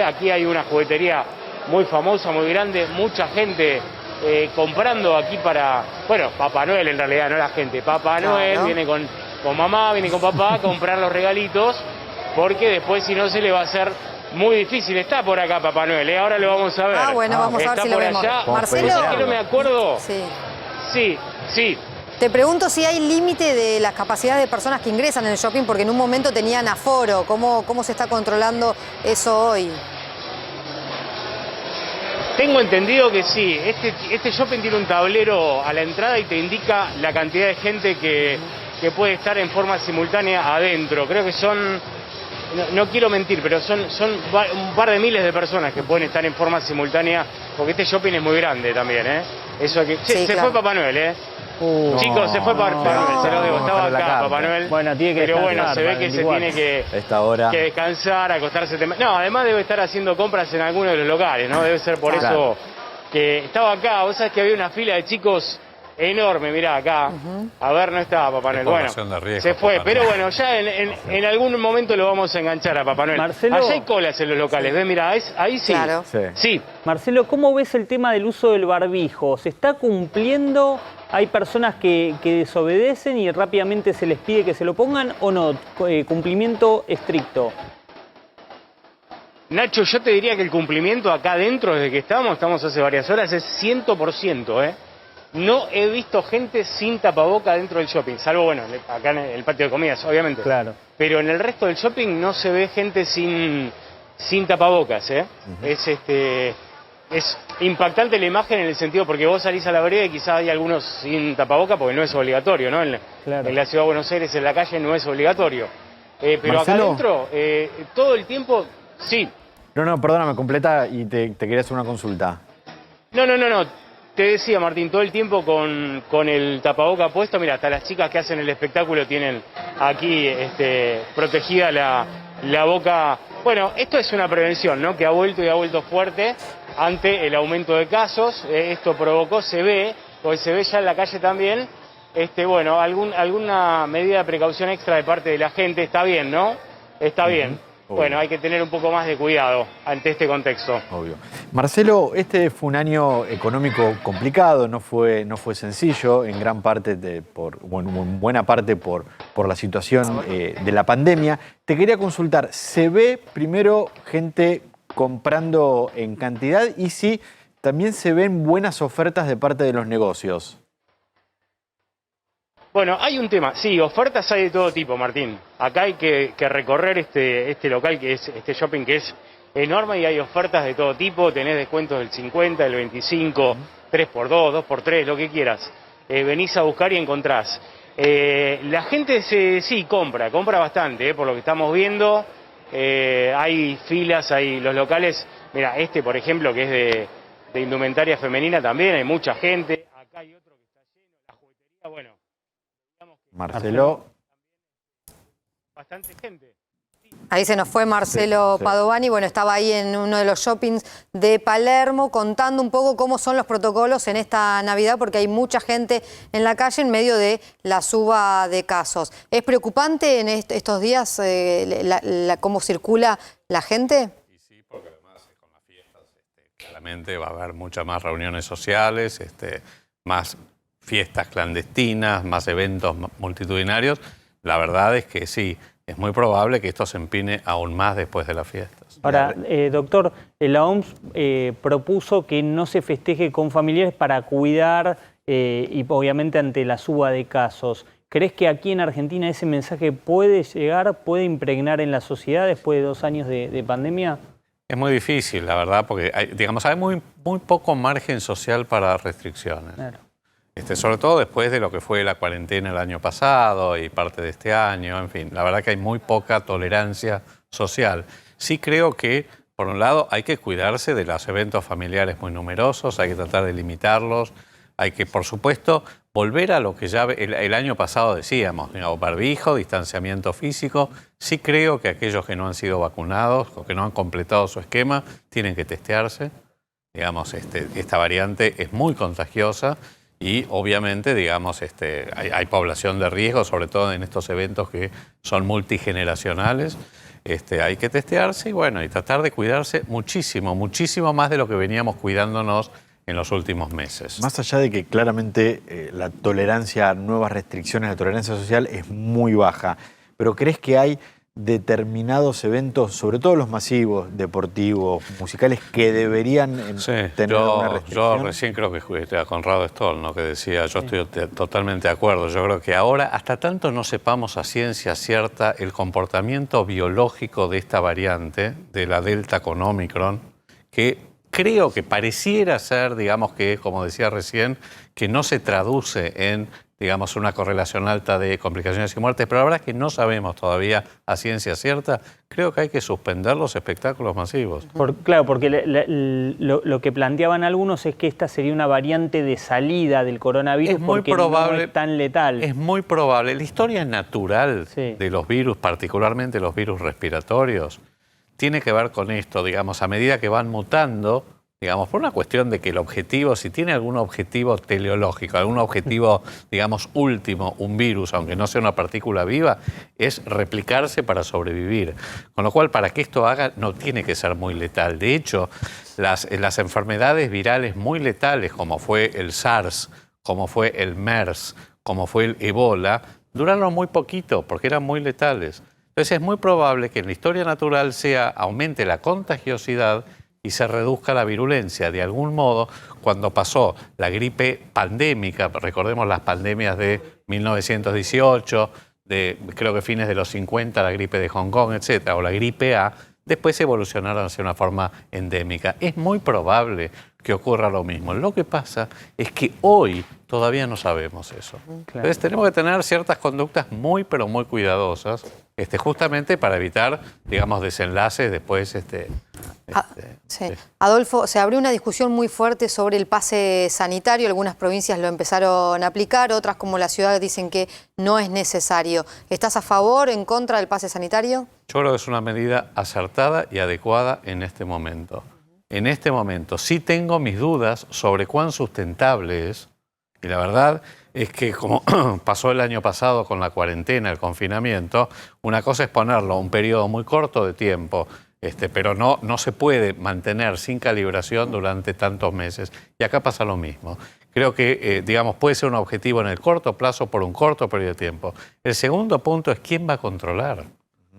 Aquí hay una juguetería muy famosa, muy grande, mucha gente comprando aquí para, bueno, Papá Noel en realidad, no la gente, Papá Noel viene con mamá, viene con papá a comprar los regalitos, porque después si no se le va a hacer muy difícil. Está por acá Papá Noel, ahora lo vamos a ver. Bueno, vamos a ver si lo vemos. Marcelo, que no me acuerdo. Sí. Te pregunto si hay límite de las capacidades de personas que ingresan en el shopping, porque en un momento tenían aforo. ¿Cómo se está controlando eso hoy? Tengo entendido que sí. Este shopping tiene un tablero a la entrada y te indica la cantidad de gente que puede estar en forma simultánea adentro. Creo que son, no quiero mentir, pero son un par de miles de personas que pueden estar en forma simultánea, porque este shopping es muy grande también, ¿eh? Eso aquí. Se fue Papá Noel, ¿eh? Chicos, se fue Papá Noel, se lo digo, estaba acá Papá Noel, bueno, tiene que pero descansar, bueno, se ve que se tiene que descansar, acostarse temprano. No, además debe estar haciendo compras en alguno de los locales, ¿no? Debe ser por eso que estaba acá. Vos sabés que había una fila de chicos enorme, mirá acá. A ver, no estaba Papá Noel. Bueno, se fue, pero bueno, ya en algún momento lo vamos a enganchar a Papá Noel. Marcelo, allá hay colas en los locales, ¿ves? Mirá, ahí sí. Claro. Sí. Marcelo, ¿cómo ves el tema del uso del barbijo? ¿Se está cumpliendo? ¿Hay personas que desobedecen y rápidamente se les pide que se lo pongan o no? ¿Cumplimiento estricto? Nacho, yo te diría que el cumplimiento acá adentro, desde que estamos hace varias horas, es 100%, ¿eh? No he visto gente sin tapaboca dentro del shopping, salvo, bueno, acá en el patio de comidas, obviamente. Claro. Pero en el resto del shopping no se ve gente sin sin tapabocas, ¿eh? Es impactante la imagen en el sentido porque vos salís a la vereda y quizás hay algunos sin tapabocas porque no es obligatorio, ¿no? En la ciudad de Buenos Aires, en la calle, no es obligatorio. Pero Marcelo, acá adentro, todo el tiempo, sí. No, perdóname, completa y te quería hacer una consulta. No. Te decía, Martín, todo el tiempo con el tapaboca puesto, mira, hasta las chicas que hacen el espectáculo tienen aquí protegida la boca. Bueno, esto es una prevención, ¿no? Que ha vuelto y ha vuelto fuerte ante el aumento de casos. Esto provocó, se ve ya en la calle también, bueno, alguna medida de precaución extra de parte de la gente. Está bien, ¿no? Está bien. Bueno, hay que tener un poco más de cuidado ante este contexto. Obvio. Marcelo, este fue un año económico complicado, no fue sencillo, en gran parte en buena parte por la situación de la pandemia. Te quería consultar, ¿se ve primero gente comprando en cantidad y si también se ven buenas ofertas de parte de los negocios? Bueno, hay un tema. Sí, ofertas hay de todo tipo, Martín. Acá hay que recorrer este local, que es este shopping que es enorme y hay ofertas de todo tipo. Tenés descuentos del 50, del 25, 3x2, 2x3, lo que quieras. Venís a buscar y encontrás. La gente sí compra bastante, por lo que estamos viendo. Hay filas, hay los locales. Mira, por ejemplo, que es de indumentaria femenina también, hay mucha gente. Acá hay otro que está lleno, la juguetería, bueno. Marcelo. Bastante gente. Ahí se nos fue Marcelo Padovani, bueno, estaba ahí en uno de los shoppings de Palermo contando un poco cómo son los protocolos en esta Navidad, porque hay mucha gente en la calle en medio de la suba de casos. ¿Es preocupante en estos días cómo circula la gente? Sí, porque además con las fiestas claramente va a haber muchas más reuniones sociales, más fiestas clandestinas, más eventos multitudinarios. La verdad es que sí, es muy probable que esto se empine aún más después de las fiestas. Ahora, doctor, la OMS propuso que no se festeje con familiares para cuidar y obviamente ante la suba de casos. ¿Crees que aquí en Argentina ese mensaje puede llegar, puede impregnar en la sociedad después de 2 años de pandemia? Es muy difícil, la verdad, porque hay muy poco margen social para restricciones. Claro. Sobre todo después de lo que fue la cuarentena el año pasado y parte de este año, en fin, la verdad que hay muy poca tolerancia social. Sí creo que, por un lado, hay que cuidarse de los eventos familiares muy numerosos, hay que tratar de limitarlos, hay que, por supuesto, volver a lo que ya el año pasado decíamos, barbijo, distanciamiento físico. Sí creo que aquellos que no han sido vacunados o que no han completado su esquema tienen que testearse. Digamos, esta variante es muy contagiosa. Y obviamente, digamos, hay población de riesgo, sobre todo en estos eventos que son multigeneracionales. Hay que testearse y tratar de cuidarse muchísimo más de lo que veníamos cuidándonos en los últimos meses. Más allá de que claramente la tolerancia a nuevas restricciones, la tolerancia social es muy baja, pero ¿crees que hay determinados eventos, sobre todo los masivos, deportivos, musicales, que deberían tener una restricción? Yo recién creo que escuché a Conrado Stoll, ¿no? Que decía, yo estoy totalmente de acuerdo. Yo creo que ahora, hasta tanto no sepamos a ciencia cierta el comportamiento biológico de esta variante, de la Delta con Omicron, que creo que pareciera ser, digamos que, como decía recién, que no se traduce en, digamos, una correlación alta de complicaciones y muertes, pero la verdad es que no sabemos todavía a ciencia cierta. Creo que hay que suspender los espectáculos masivos. Claro, porque lo que planteaban algunos es que esta sería una variante de salida del coronavirus porque no es tan letal. Es muy probable. La historia natural de los virus, particularmente los virus respiratorios, tiene que ver con esto, digamos, a medida que van mutando, digamos, por una cuestión de que el objetivo, si tiene algún objetivo teleológico, algún objetivo, digamos, último, un virus, aunque no sea una partícula viva, es replicarse para sobrevivir. Con lo cual, para que esto haga, no tiene que ser muy letal. De hecho, las enfermedades virales muy letales, como fue el SARS, como fue el MERS, como fue el Ebola, duraron muy poquito porque eran muy letales. Entonces es muy probable que en la historia natural aumente la contagiosidad y se reduzca la virulencia. De algún modo, cuando pasó la gripe pandémica, recordemos las pandemias de 1918, de creo que fines de los 50, la gripe de Hong Kong, etc., o la gripe A, después evolucionaron hacia una forma endémica. Es muy probable que ocurra lo mismo. Lo que pasa es que hoy todavía no sabemos eso. Entonces tenemos que tener ciertas conductas muy, pero muy cuidadosas, justamente para evitar, digamos, desenlaces después. Sí. Adolfo, se abrió una discusión muy fuerte sobre el pase sanitario. Algunas provincias lo empezaron a aplicar, otras como la ciudad dicen que no es necesario. ¿Estás a favor o en contra del pase sanitario? Yo creo que es una medida acertada y adecuada en este momento. En este momento sí tengo mis dudas sobre cuán sustentable es, y la verdad es que como pasó el año pasado con la cuarentena, el confinamiento, una cosa es ponerlo a un periodo muy corto de tiempo, pero no se puede mantener sin calibración durante tantos meses. Y acá pasa lo mismo. Creo que, digamos, puede ser un objetivo en el corto plazo por un corto periodo de tiempo. El segundo punto es quién va a controlar.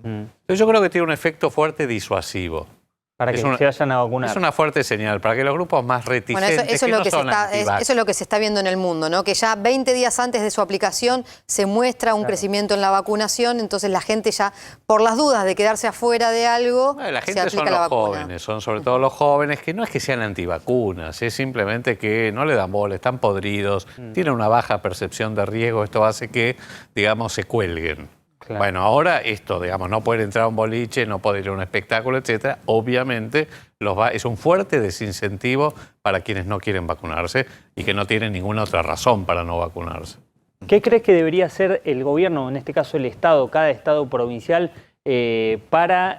Entonces yo creo que tiene un efecto fuerte disuasivo. Para que se vayan a vacunar. Es una fuerte señal, para que los grupos más reticentes, bueno, eso es lo que se está viendo en el mundo, ¿no? Que ya 20 días antes de su aplicación se muestra un crecimiento en la vacunación, entonces la gente ya, por las dudas de quedarse afuera de algo, la gente se aplica son la los vacuna. jóvenes, son sobre todo los jóvenes, que no es que sean antivacunas, es simplemente que no le dan bola, están podridos, tienen una baja percepción de riesgo, esto hace que, digamos, se cuelguen. Claro. Bueno, ahora esto, digamos, no poder entrar a un boliche, no poder ir a un espectáculo, etcétera, obviamente es un fuerte desincentivo para quienes no quieren vacunarse y que no tienen ninguna otra razón para no vacunarse. ¿Qué crees que debería hacer el gobierno, en este caso el Estado, cada Estado provincial, para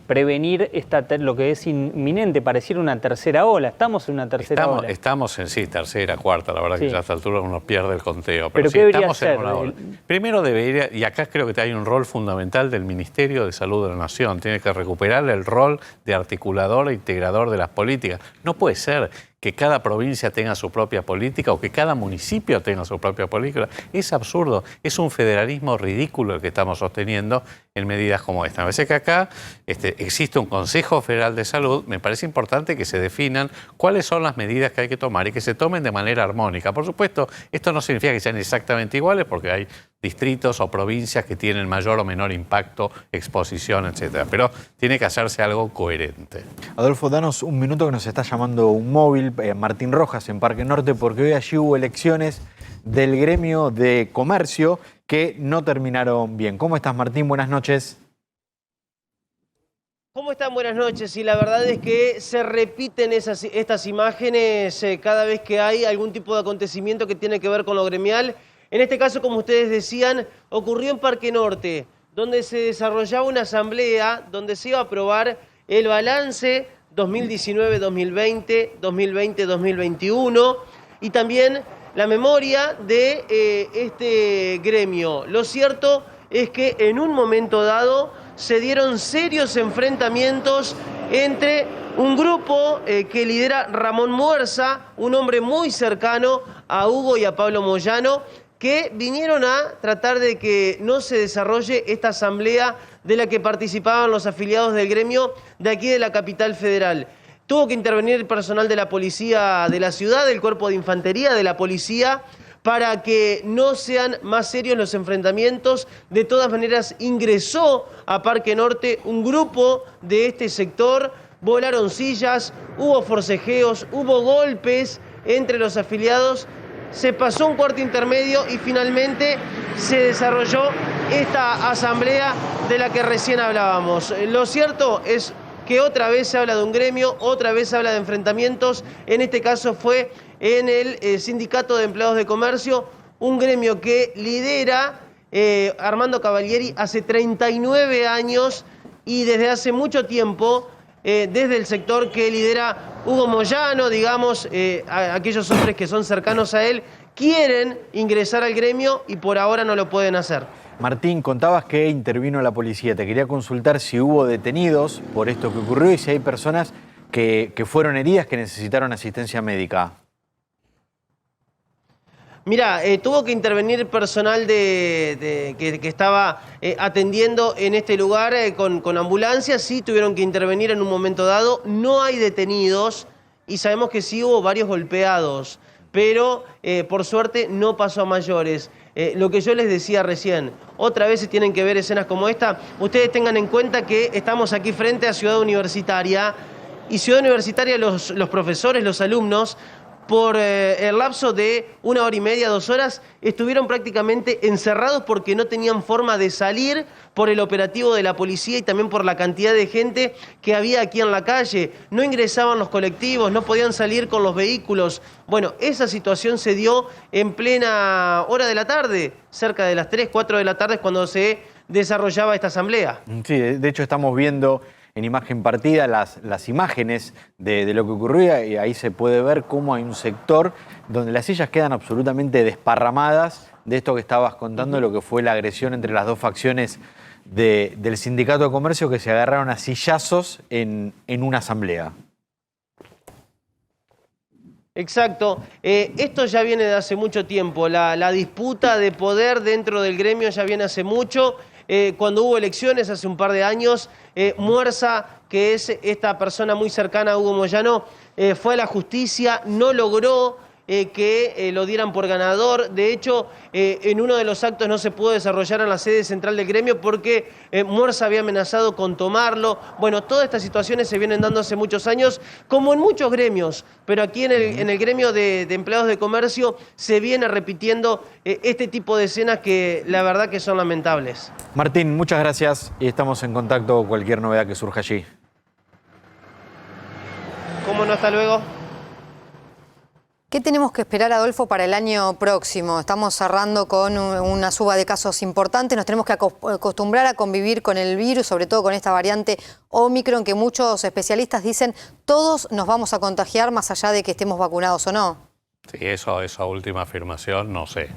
prevenir lo que es inminente, pareciera una tercera ola? ¿Estamos en una tercera ola? Estamos en tercera, cuarta, la verdad que ya a esta altura uno pierde el conteo. ¿Pero sí, qué debería estamos hacer? En una ola. Primero debería, y acá creo que hay un rol fundamental del Ministerio de Salud de la Nación, tiene que recuperar el rol de articulador e integrador de las políticas. No puede ser que cada provincia tenga su propia política o que cada municipio tenga su propia política. Es absurdo, es un federalismo ridículo el que estamos sosteniendo en medidas como esta. Me parece que acá existe un Consejo Federal de Salud, me parece importante que se definan cuáles son las medidas que hay que tomar y que se tomen de manera armónica. Por supuesto, esto no significa que sean exactamente iguales porque hay distritos o provincias que tienen mayor o menor impacto, exposición, etcétera. Pero tiene que hacerse algo coherente. Adolfo, danos un minuto que nos está llamando un móvil, Martín Rojas, en Parque Norte, porque hoy allí hubo elecciones del gremio de comercio que no terminaron bien. ¿Cómo estás, Martín? Buenas noches. ¿Cómo están? Buenas noches. Y la verdad es que se repiten estas imágenes cada vez que hay algún tipo de acontecimiento que tiene que ver con lo gremial. En este caso, como ustedes decían, ocurrió en Parque Norte, donde se desarrollaba una asamblea donde se iba a aprobar el balance 2019-2020, 2020-2021 y también la memoria de este gremio. Lo cierto es que en un momento dado se dieron serios enfrentamientos entre un grupo que lidera Ramón Muerza, un hombre muy cercano a Hugo y a Pablo Moyano, que vinieron a tratar de que no se desarrolle esta asamblea de la que participaban los afiliados del gremio de aquí de la capital federal. Tuvo que intervenir el personal de la policía de la ciudad, del cuerpo de infantería de la policía, para que no sean más serios los enfrentamientos. De todas maneras, ingresó a Parque Norte un grupo de este sector, volaron sillas, hubo forcejeos, hubo golpes entre los afiliados. Se pasó un cuarto intermedio y finalmente se desarrolló esta asamblea de la que recién hablábamos. Lo cierto es que otra vez se habla de un gremio, otra vez se habla de enfrentamientos. En este caso fue en el Sindicato de Empleados de Comercio, un gremio que lidera Armando Cavalieri hace 39 años y desde hace mucho tiempo, desde el sector que lidera Hugo Moyano, digamos, aquellos hombres que son cercanos a él, quieren ingresar al gremio y por ahora no lo pueden hacer. Martín, contabas que intervino la policía. Te quería consultar si hubo detenidos por esto que ocurrió y si hay personas que fueron heridas que necesitaron asistencia médica. Mira, tuvo que intervenir personal que estaba atendiendo en este lugar con ambulancias. Sí, tuvieron que intervenir en un momento dado. No hay detenidos y sabemos que sí hubo varios golpeados. pero por suerte no pasó a mayores. Lo que yo les decía recién, otra vez se tienen que ver escenas como esta. Ustedes tengan en cuenta que estamos aquí frente a Ciudad Universitaria, y Ciudad Universitaria, los profesores, los alumnos, por el lapso de 1 hora y media, 2 horas, estuvieron prácticamente encerrados porque no tenían forma de salir por el operativo de la policía y también por la cantidad de gente que había aquí en la calle. No ingresaban los colectivos, no podían salir con los vehículos. Bueno, esa situación se dio en plena hora de la tarde, cerca de las 3, 4 de la tarde, cuando se desarrollaba esta asamblea. Sí, de hecho estamos viendo en imagen partida las imágenes de lo que ocurría, y ahí se puede ver cómo hay un sector donde las sillas quedan absolutamente desparramadas de esto que estabas contando, lo que fue la agresión entre las dos facciones del Sindicato de Comercio, que se agarraron a sillazos en una asamblea. Exacto. Esto ya viene de hace mucho tiempo. La disputa de poder dentro del gremio ya viene hace mucho. Cuando hubo elecciones hace un par de años, Muerza, que es esta persona muy cercana a Hugo Moyano, fue a la justicia, no logró que lo dieran por ganador. De hecho, en uno de los actos no se pudo desarrollar en la sede central del gremio porque Muerza había amenazado con tomarlo. Bueno, todas estas situaciones se vienen dando hace muchos años, como en muchos gremios, pero aquí en el gremio de empleados de comercio se viene repitiendo este tipo de escenas que la verdad que son lamentables. Martín, muchas gracias y estamos en contacto con cualquier novedad que surja allí. ¿Cómo no? Hasta luego. ¿Qué tenemos que esperar, Adolfo, para el año próximo? Estamos cerrando con una suba de casos importantes, nos tenemos que acostumbrar a convivir con el virus, sobre todo con esta variante Omicron, que muchos especialistas dicen todos nos vamos a contagiar más allá de que estemos vacunados o no. Sí, esa última afirmación no sé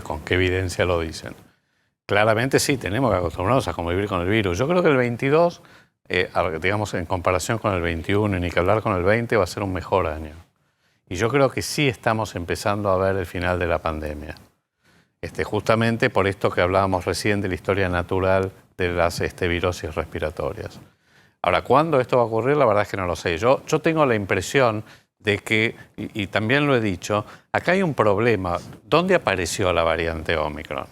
con qué evidencia lo dicen. Claramente sí, tenemos que acostumbrarnos a convivir con el virus. Yo creo que el 22, digamos en comparación con el 21, y ni que hablar con el 20, va a ser un mejor año. Y yo creo que sí estamos empezando a ver el final de la pandemia. Justamente por esto que hablábamos recién de la historia natural de las virosis respiratorias. Ahora, ¿cuándo esto va a ocurrir? La verdad es que no lo sé. Yo tengo la impresión de que, y también lo he dicho, acá hay un problema. ¿Dónde apareció la variante Omicron?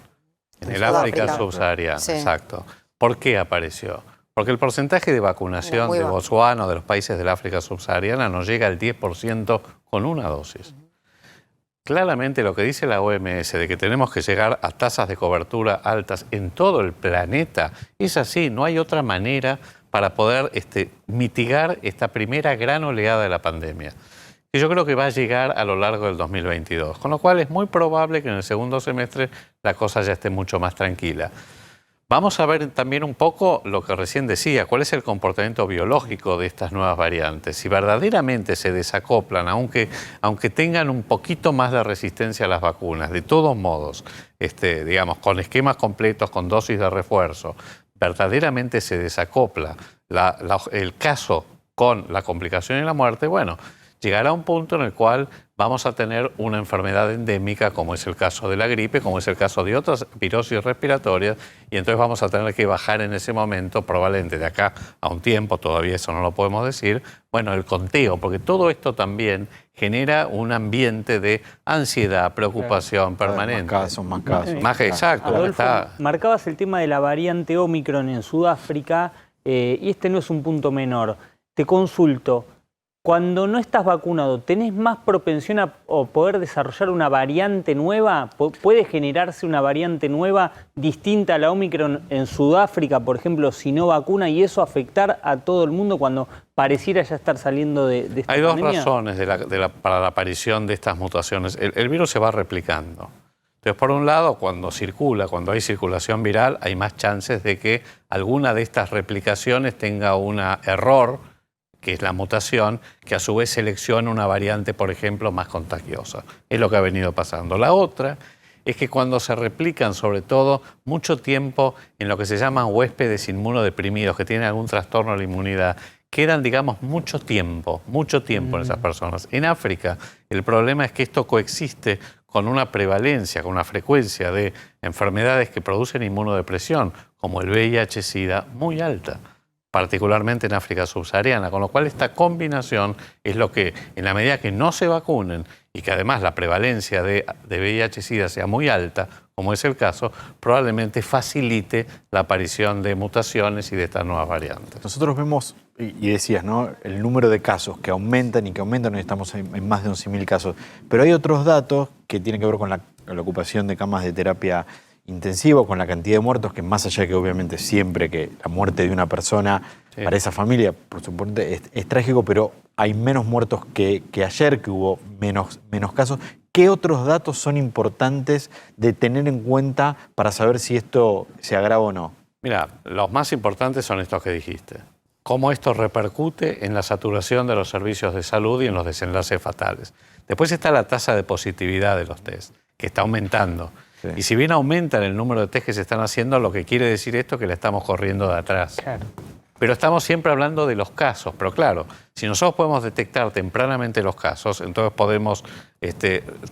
En el África subsahariana, sí. Exacto. ¿Por qué apareció? Porque el porcentaje de vacunación de Botswana o de los países del África subsahariana no llega al 10% con una dosis. Claramente lo que dice la OMS de que tenemos que llegar a tasas de cobertura altas en todo el planeta es así, no hay otra manera para poder mitigar esta primera gran oleada de la pandemia, que yo creo que va a llegar a lo largo del 2022, con lo cual es muy probable que en el segundo semestre la cosa ya esté mucho más tranquila. Vamos a ver también un poco lo que recién decía, cuál es el comportamiento biológico de estas nuevas variantes. Si verdaderamente se desacoplan, aunque tengan un poquito más de resistencia a las vacunas, de todos modos, digamos, con esquemas completos, con dosis de refuerzo, verdaderamente se desacopla el caso con la complicación y la muerte, bueno, llegará un punto en el cual vamos a tener una enfermedad endémica, como es el caso de la gripe, como es el caso de otras virosis respiratorias, y entonces vamos a tener que bajar en ese momento, probablemente de acá a un tiempo, todavía eso no lo podemos decir, bueno, el conteo, porque todo esto también genera un ambiente de ansiedad, preocupación permanente. Más casos. Exacto. Adolfo, marcabas el tema de la variante Omicron en Sudáfrica, y este no es un punto menor. Te consulto. Cuando no estás vacunado, ¿tenés más propensión a poder desarrollar una variante nueva? ¿Puede generarse una variante nueva distinta a la Omicron en Sudáfrica, por ejemplo, si no vacuna, y eso afectar a todo el mundo cuando pareciera ya estar saliendo de esta pandemia? Hay dos razones para la aparición de estas mutaciones. El virus se va replicando. Entonces, por un lado, cuando hay circulación viral, hay más chances de que alguna de estas replicaciones tenga un error, que es la mutación, que a su vez selecciona una variante, por ejemplo, más contagiosa. Es lo que ha venido pasando. La otra es que cuando se replican, sobre todo, mucho tiempo en lo que se llaman huéspedes inmunodeprimidos, que tienen algún trastorno de la inmunidad, quedan, digamos, mucho tiempo en esas personas. En África, el problema es que esto coexiste con una prevalencia, con una frecuencia de enfermedades que producen inmunodepresión, como el VIH-Sida, muy alta. particularmente en África subsahariana, con lo cual esta combinación es lo que, en la medida que no se vacunen y que además la prevalencia de VIH-Sida sea muy alta, como es el caso, probablemente facilite la aparición de mutaciones y de estas nuevas variantes. Nosotros vemos, y decías, ¿no?, el número de casos que aumentan y que aumentan, hoy estamos en más de 11.000 casos, pero hay otros datos que tienen que ver con la ocupación de camas de terapia intensiva, con la cantidad de muertos, que más allá de que obviamente siempre que la muerte de una persona para esa familia, por supuesto, es trágico, pero hay menos muertos que ayer, que hubo menos casos. ¿Qué otros datos son importantes de tener en cuenta para saber si esto se agrava o no? Mira, los más importantes son estos que dijiste. Cómo esto repercute en la saturación de los servicios de salud y en los desenlaces fatales. Después está la tasa de positividad de los test, que está aumentando. Sí. Y si bien aumenta el número de test que se están haciendo, lo que quiere decir esto es que le estamos corriendo de atrás. Claro. Pero estamos siempre hablando de los casos. Pero claro, si nosotros podemos detectar tempranamente los casos, entonces podemos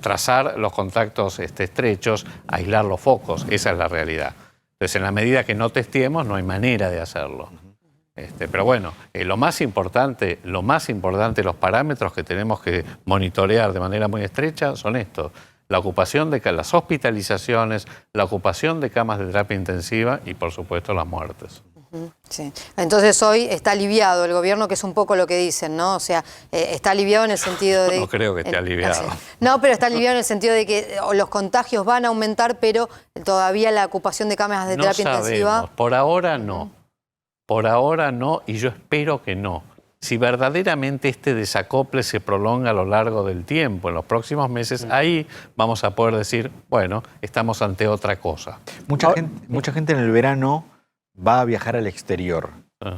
trazar los contactos estrechos, aislar los focos. Esa es la realidad. Entonces, en la medida que no testeemos, no hay manera de hacerlo. Pero bueno, lo más importante, los parámetros que tenemos que monitorear de manera muy estrecha son estos. La ocupación de las hospitalizaciones, la ocupación de camas de terapia intensiva y, por supuesto, las muertes. Sí. Entonces hoy está aliviado el gobierno, que es un poco lo que dicen, ¿no? O sea, está aliviado en el sentido de... No creo que esté aliviado. No, pero está aliviado en el sentido de que los contagios van a aumentar, pero todavía la ocupación de camas de terapia intensiva... Por ahora no. Por ahora no, y yo espero que no. Si verdaderamente este desacople se prolonga a lo largo del tiempo, en los próximos meses, ahí vamos a poder decir, bueno, estamos ante otra cosa. Mucha gente en el verano va a viajar al exterior.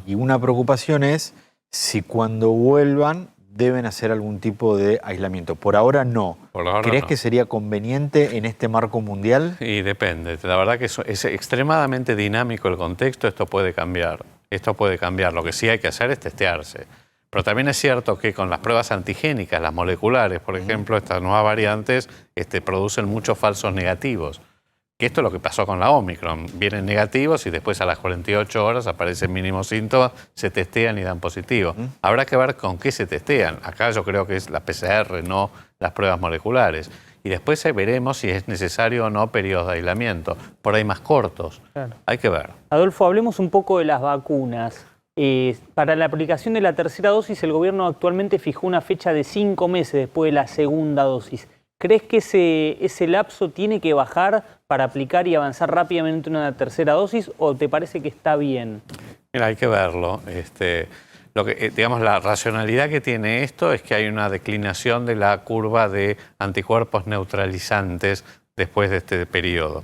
Y una preocupación es si cuando vuelvan deben hacer algún tipo de aislamiento. Por ahora no. ¿Crees que sería conveniente en este marco mundial? Y depende. La verdad que es extremadamente dinámico el contexto, esto puede cambiar. Esto puede cambiar. Lo que sí hay que hacer es testearse. Pero también es cierto que con las pruebas antigénicas, las moleculares, por ejemplo, estas nuevas variantes producen muchos falsos negativos. Que esto es lo que pasó con la Omicron. Vienen negativos y después a las 48 horas aparecen mínimos síntomas, se testean y dan positivo. Habrá que ver con qué se testean. Acá yo creo que es la PCR, no las pruebas moleculares. Y después veremos si es necesario o no periodos de aislamiento, por ahí más cortos. Claro. Hay que ver. Adolfo, hablemos un poco de las vacunas. Para la aplicación de la tercera dosis, el gobierno actualmente fijó una fecha de 5 meses después de la segunda dosis. ¿Crees que ese lapso tiene que bajar para aplicar y avanzar rápidamente una tercera dosis o te parece que está bien? Mira, hay que verlo. Digamos, la racionalidad que tiene esto es que hay una declinación de la curva de anticuerpos neutralizantes después de este periodo.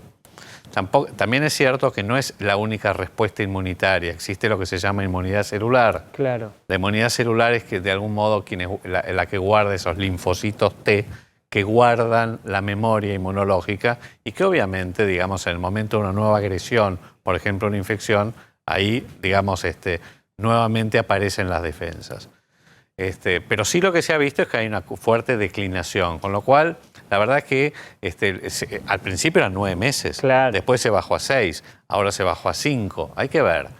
También es cierto que no es la única respuesta inmunitaria. Existe lo que se llama inmunidad celular. Claro. La inmunidad celular es que de algún modo la que guarda esos linfocitos T que guardan la memoria inmunológica y que obviamente, digamos, en el momento de una nueva agresión, por ejemplo una infección, ahí, digamos, nuevamente aparecen las defensas. Pero sí lo que se ha visto es que hay una fuerte declinación, con lo cual la verdad es que al principio eran 9 meses, claro. Después se bajó a 6, ahora se bajó a 5, hay que ver.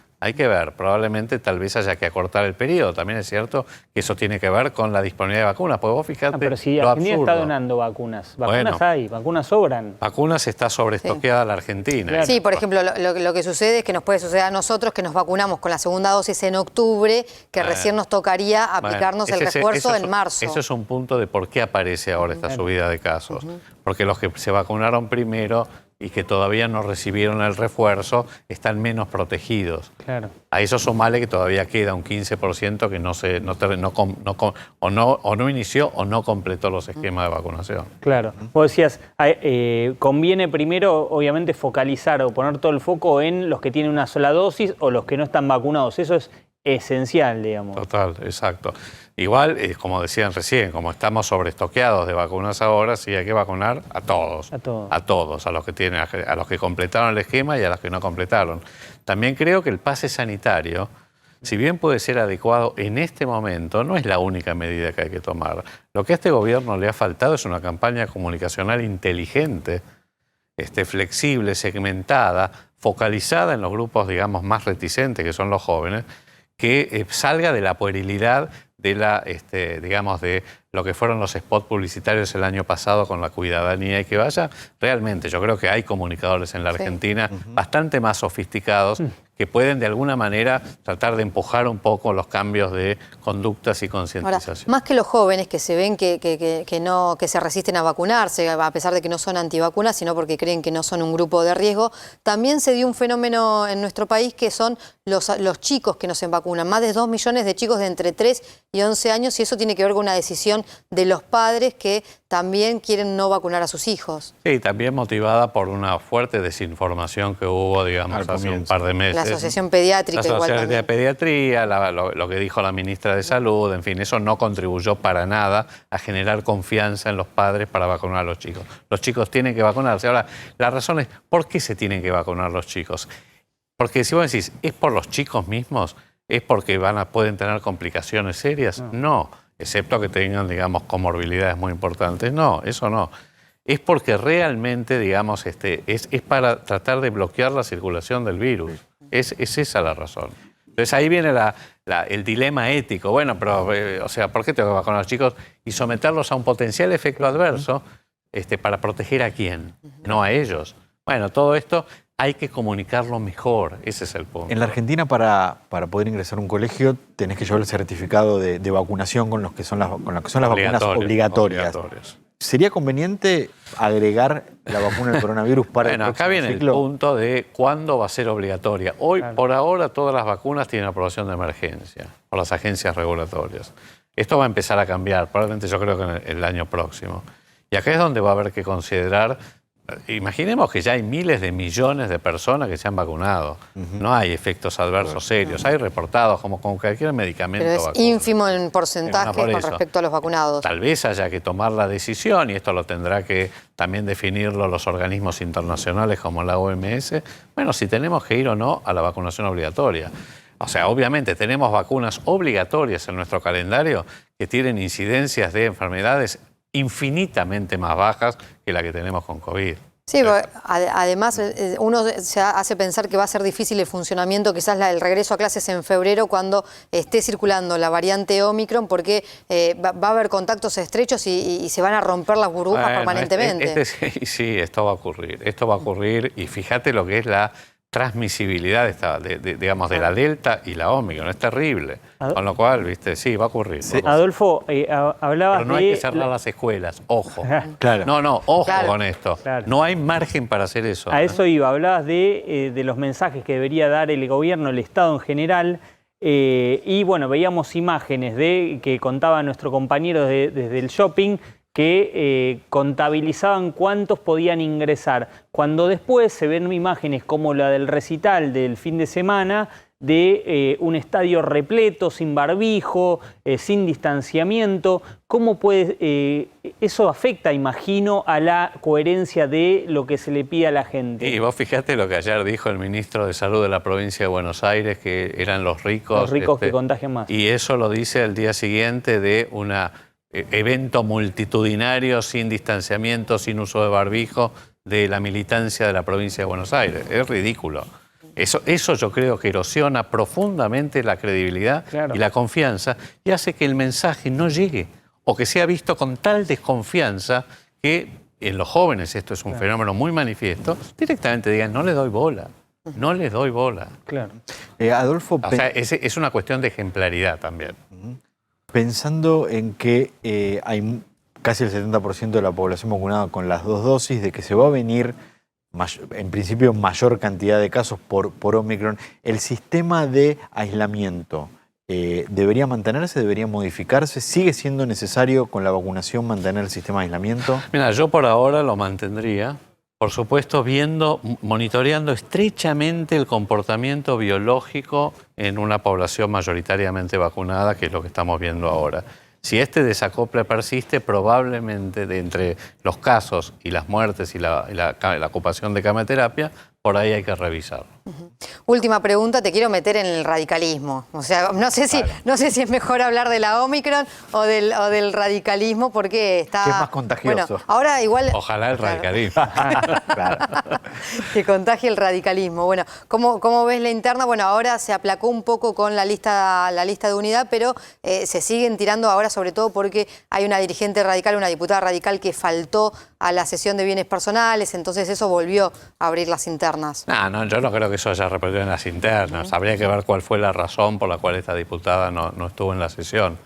Probablemente tal vez haya que acortar el periodo. También es cierto que eso tiene que ver con la disponibilidad de vacunas. Porque vos fijate pero si Argentina está donando vacunas. Vacunas hay, vacunas sobran. Vacunas está sobreestoqueada la Argentina. Claro. Sí, por ejemplo, lo que sucede es que nos puede suceder a nosotros que nos vacunamos con la segunda dosis en octubre, que recién nos tocaría aplicarnos el refuerzo en marzo. Eso es un punto de por qué aparece ahora esta subida de casos. Porque los que se vacunaron primero y que todavía no recibieron el refuerzo, están menos protegidos. Claro. A eso sumale que todavía queda un 15% que no inició o no completó los esquemas de vacunación. Claro. Vos decías, conviene primero, obviamente, focalizar o poner todo el foco en los que tienen una sola dosis o los que no están vacunados. Eso es esencial, digamos. Total, exacto. Igual, como decían recién, como estamos sobreestoqueados de vacunas ahora, sí hay que vacunar a todos. A todos, a los que completaron el esquema y a los que no completaron. También creo que el pase sanitario, si bien puede ser adecuado en este momento, no es la única medida que hay que tomar. Lo que a este gobierno le ha faltado es una campaña comunicacional inteligente, flexible, segmentada, focalizada en los grupos, digamos, más reticentes, que son los jóvenes, que salga de la puerilidad de la, digamos, de lo que fueron los spots publicitarios el año pasado con la cuidadanía y que vaya realmente. Yo creo que hay comunicadores en la Argentina bastante más sofisticados que pueden de alguna manera tratar de empujar un poco los cambios de conductas y concientización. Ahora, más que los jóvenes que se ven que se resisten a vacunarse, a pesar de que no son antivacunas, sino porque creen que no son un grupo de riesgo, también se dio un fenómeno en nuestro país que son los chicos que no se vacunan. Más de 2 millones de chicos de entre 3 y 11 años, y eso tiene que ver con una decisión de los padres que también quieren no vacunar a sus hijos. Sí, también motivada por una fuerte desinformación que hubo, digamos, hace un par de meses. La Asociación Pediátrica igual también. La Asociación de también. Pediatría, lo que dijo la ministra de Salud, en fin, eso no contribuyó para nada a generar confianza en los padres para vacunar a los chicos. Los chicos tienen que vacunarse. Ahora, la razón es, ¿por qué se tienen que vacunar los chicos? Porque si vos decís, ¿es por los chicos mismos? ¿Es porque pueden tener complicaciones serias? No, excepto que tengan, digamos, comorbilidades muy importantes. No, eso no. Es porque realmente, digamos, es para tratar de bloquear la circulación del virus. Es esa la razón. Entonces ahí viene el dilema ético. Bueno, pero, o sea, ¿por qué tengo que vacunar a los chicos y someterlos a un potencial efecto adverso para proteger a quién? No a ellos. Bueno, todo esto hay que comunicarlo mejor. Ese es el punto. En la Argentina, para poder ingresar a un colegio, tenés que llevar el certificado de vacunación con lo que son las vacunas obligatorias. ¿Sería conveniente agregar la vacuna del coronavirus para bueno, acá viene el punto de cuándo va a ser obligatoria. Hoy, por ahora, todas las vacunas tienen aprobación de emergencia por las agencias regulatorias. Esto va a empezar a cambiar, probablemente yo creo que en el año próximo. Y acá es donde va a haber que considerar. Imaginemos que ya hay miles de millones de personas que se han vacunado. No hay efectos adversos serios. Hay reportados como con cualquier medicamento. Pero es vacuna. Ínfimo en porcentaje con respecto a los vacunados. Tal vez haya que tomar la decisión, y esto lo tendrá que también definirlo los organismos internacionales como la OMS, bueno, si tenemos que ir o no a la vacunación obligatoria. O sea, obviamente tenemos vacunas obligatorias en nuestro calendario que tienen incidencias de enfermedades infinitamente más bajas que la que tenemos con COVID. Sí, además uno se hace pensar que va a ser difícil el funcionamiento, quizás el regreso a clases en febrero cuando esté circulando la variante Omicron, porque va a haber contactos estrechos y se van a romper las burbujas permanentemente. Sí, esto va a ocurrir. Esto va a ocurrir, y fíjate lo que es la transmisibilidad digamos, de la Delta y la Omicron. Es terrible. Con lo cual, viste, sí, va a ocurrir. Sí. Adolfo, hablabas de... Pero no hay que cerrar las escuelas, ojo. Claro. No, ojo con esto. Claro. No hay margen para hacer eso. A eso iba. Hablabas de los mensajes que debería dar el gobierno, el Estado en general. Y bueno, veíamos imágenes que contaba nuestro compañero desde el shopping, que contabilizaban cuántos podían ingresar. Cuando después se ven imágenes como la del recital del fin de semana, de un estadio repleto, sin barbijo, sin distanciamiento, ¿cómo puede eso afecta, imagino, a la coherencia de lo que se le pide a la gente? Y vos fijate lo que ayer dijo el ministro de Salud de la provincia de Buenos Aires, que eran los ricos. Los ricos que contagian más. Y eso lo dice al día siguiente de un evento multitudinario, sin distanciamiento, sin uso de barbijo, de la militancia de la provincia de Buenos Aires. Es ridículo. Eso yo creo que erosiona profundamente la credibilidad y la confianza, y hace que el mensaje no llegue, o que sea visto con tal desconfianza que en los jóvenes, esto es un fenómeno muy manifiesto, directamente digan, no le doy bola. No les doy bola. Claro. Adolfo, o sea, es una cuestión de ejemplaridad también. Pensando en que hay casi el 70% de la población vacunada con las 2 dosis, de que se va a venir, en principio, mayor cantidad de casos por Omicron, ¿el sistema de aislamiento debería mantenerse, debería modificarse? ¿Sigue siendo necesario con la vacunación mantener el sistema de aislamiento? Mira, yo por ahora lo mantendría. Por supuesto, monitoreando estrechamente el comportamiento biológico en una población mayoritariamente vacunada, que es lo que estamos viendo ahora. Si este desacople persiste, probablemente de entre los casos y las muertes y la ocupación de cama de terapia, por ahí hay que revisar. Última pregunta, te quiero meter en el radicalismo. O sea, no sé si es mejor hablar de la Omicron o del radicalismo porque está... Que es más contagioso. Bueno, ahora igual... Ojalá el radicalismo. Que contagie el radicalismo. Bueno, ¿cómo ves la interna? Bueno, ahora se aplacó un poco con la lista de unidad, pero se siguen tirando ahora sobre todo porque hay una dirigente radical, una diputada radical que faltó a la sesión de bienes personales, entonces eso volvió a abrir las internas. No, yo no creo que eso haya repercutido en las internas. Habría que ver cuál fue la razón por la cual esta diputada no estuvo en la sesión.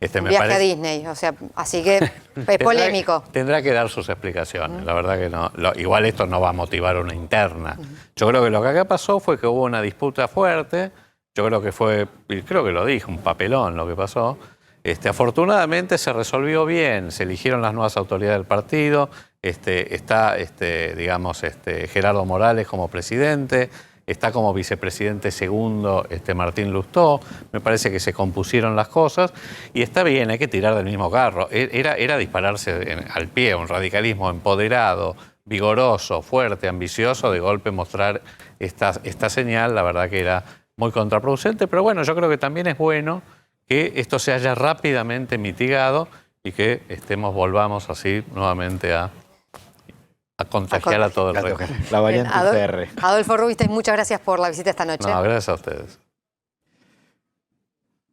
Viaje a Disney, o sea, así que es polémico. Tendrá que dar sus explicaciones, la verdad que no. Igual esto no va a motivar una interna. Yo creo que lo que acá pasó fue que hubo una disputa fuerte, yo creo que fue, y creo que lo dije, un papelón lo que pasó. Afortunadamente se resolvió bien, se eligieron las nuevas autoridades del partido, está Gerardo Morales como presidente, está como vicepresidente segundo Martín Lustó, me parece que se compusieron las cosas y está bien, hay que tirar del mismo carro. Era dispararse al pie, un radicalismo empoderado, vigoroso, fuerte, ambicioso, de golpe mostrar esta señal, la verdad que era muy contraproducente, pero bueno, yo creo que también es bueno que esto se haya rápidamente mitigado y que volvamos así nuevamente a contagiar a todo el resto. La variante UTR. Adolfo Rubinstein, muchas gracias por la visita esta noche. No, gracias a ustedes.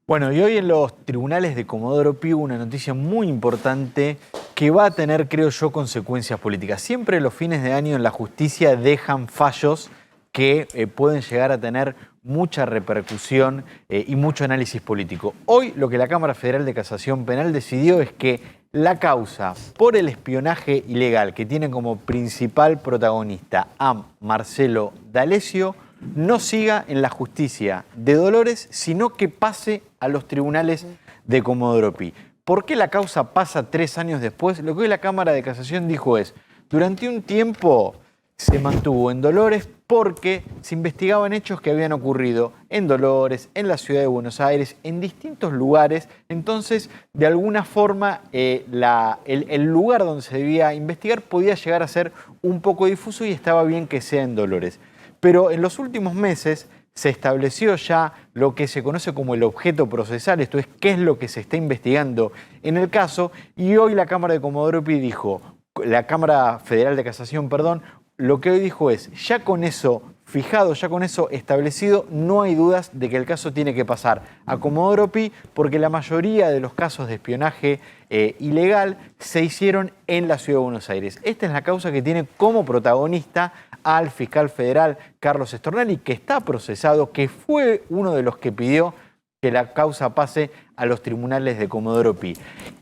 Bueno, y hoy en los tribunales de Comodoro Pi hubo una noticia muy importante que va a tener, creo yo, consecuencias políticas. Siempre los fines de año en la justicia dejan fallos que pueden llegar a tener mucha repercusión y mucho análisis político. Hoy lo que la Cámara Federal de Casación Penal decidió es que la causa por el espionaje ilegal que tiene como principal protagonista a Marcelo D'Alessio no siga en la justicia de Dolores, sino que pase a los tribunales de Comodoro Pi. ¿Por qué la causa pasa 3 años después? Lo que hoy la Cámara de Casación dijo es, durante un tiempo se mantuvo en Dolores porque se investigaban hechos que habían ocurrido en Dolores, en la ciudad de Buenos Aires, en distintos lugares. Entonces, de alguna forma, el lugar donde se debía investigar podía llegar a ser un poco difuso y estaba bien que sea en Dolores. Pero en los últimos meses se estableció ya lo que se conoce como el objeto procesal, esto es, qué es lo que se está investigando en el caso, y hoy la Cámara de Comodoro Pi dijo, la Cámara Federal de Casación, perdón, lo que hoy dijo es, ya con eso fijado, ya con eso establecido, no hay dudas de que el caso tiene que pasar a Comodoro Pi porque la mayoría de los casos de espionaje ilegal se hicieron en la ciudad de Buenos Aires. Esta es la causa que tiene como protagonista al fiscal federal Carlos Stornelli, que está procesado, que fue uno de los que pidió que la causa pase a los tribunales de Comodoro Pi.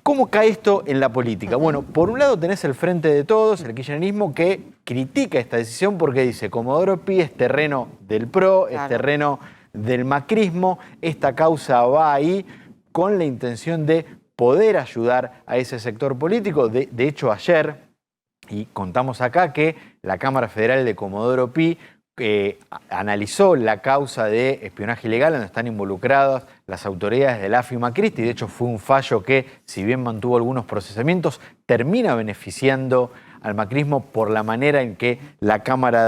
¿Cómo cae esto en la política? Bueno, por un lado tenés el Frente de Todos, el kirchnerismo, que critica esta decisión porque dice Comodoro Pi es terreno del PRO, es terreno del macrismo, esta causa va ahí con la intención de poder ayudar a ese sector político. De hecho, ayer, y contamos acá que la Cámara Federal de Comodoro Pi analizó la causa de espionaje ilegal donde están involucradas las autoridades del AFI Macristi. De hecho, fue un fallo que, si bien mantuvo algunos procesamientos, termina beneficiando al macrismo por la manera en que la Cámara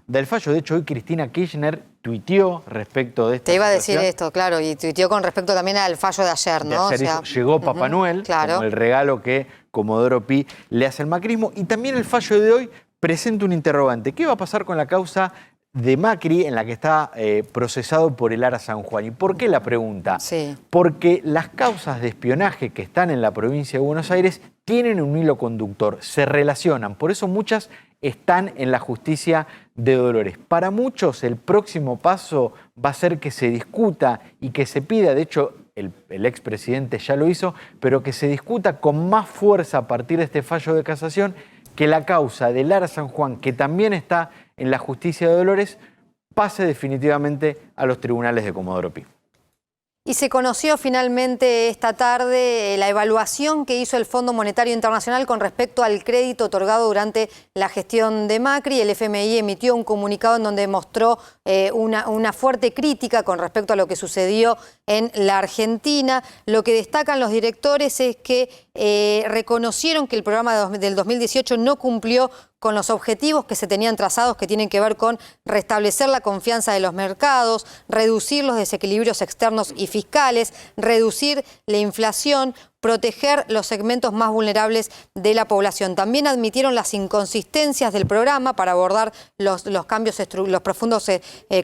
da el fallo. De hecho, hoy Cristina Kirchner tuiteó respecto de esta Te iba a situación. decir esto, claro, y tuiteó con respecto también al fallo de ayer, ¿no? De ayer llegó Papá Noel, claro, como el regalo que Comodoro Pi le hace al macrismo. Y también el fallo de hoy presenta un interrogante. ¿Qué va a pasar con la causa de Macri en la que está procesado por el Ara San Juan? ¿Y por qué la pregunta? Sí. Porque las causas de espionaje que están en la provincia de Buenos Aires tienen un hilo conductor, se relacionan, por eso muchas están en la justicia de Dolores. Para muchos el próximo paso va a ser que se discuta y que se pida, de hecho el expresidente ya lo hizo, pero que se discuta con más fuerza a partir de este fallo de casación que la causa del Ara San Juan, que también está en la justicia de Dolores, pase definitivamente a los tribunales de Comodoro Pi. Y se conoció finalmente esta tarde la evaluación que hizo el Fondo Monetario Internacional con respecto al crédito otorgado durante la gestión de Macri. El FMI emitió un comunicado en donde mostró una fuerte crítica con respecto a lo que sucedió en la Argentina. Lo que destacan los directores es que reconocieron que el programa del 2018 no cumplió con los objetivos que se tenían trazados, que tienen que ver con restablecer la confianza de los mercados, reducir los desequilibrios externos y fiscales, reducir la inflación, proteger los segmentos más vulnerables de la población. También admitieron las inconsistencias del programa para abordar los profundos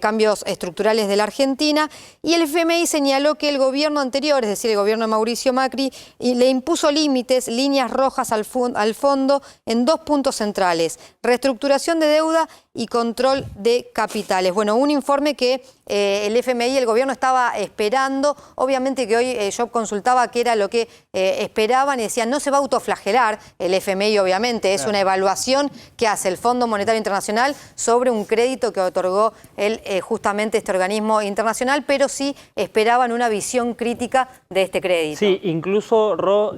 cambios estructurales de la Argentina, y el FMI señaló que el gobierno anterior, es decir, el gobierno de Mauricio Macri, le impuso límites, líneas rojas al fondo en 2 puntos centrales: reestructuración de deuda y control de capitales. Bueno, un informe que el FMI y el gobierno estaba esperando. Obviamente que hoy yo consultaba qué era lo que esperaban y decían, no se va a autoflagelar el FMI, obviamente, es una evaluación que hace el Fondo Monetario Internacional sobre un crédito que otorgó justamente este organismo internacional, pero sí esperaban una visión crítica de este crédito. Sí, incluso, Ro,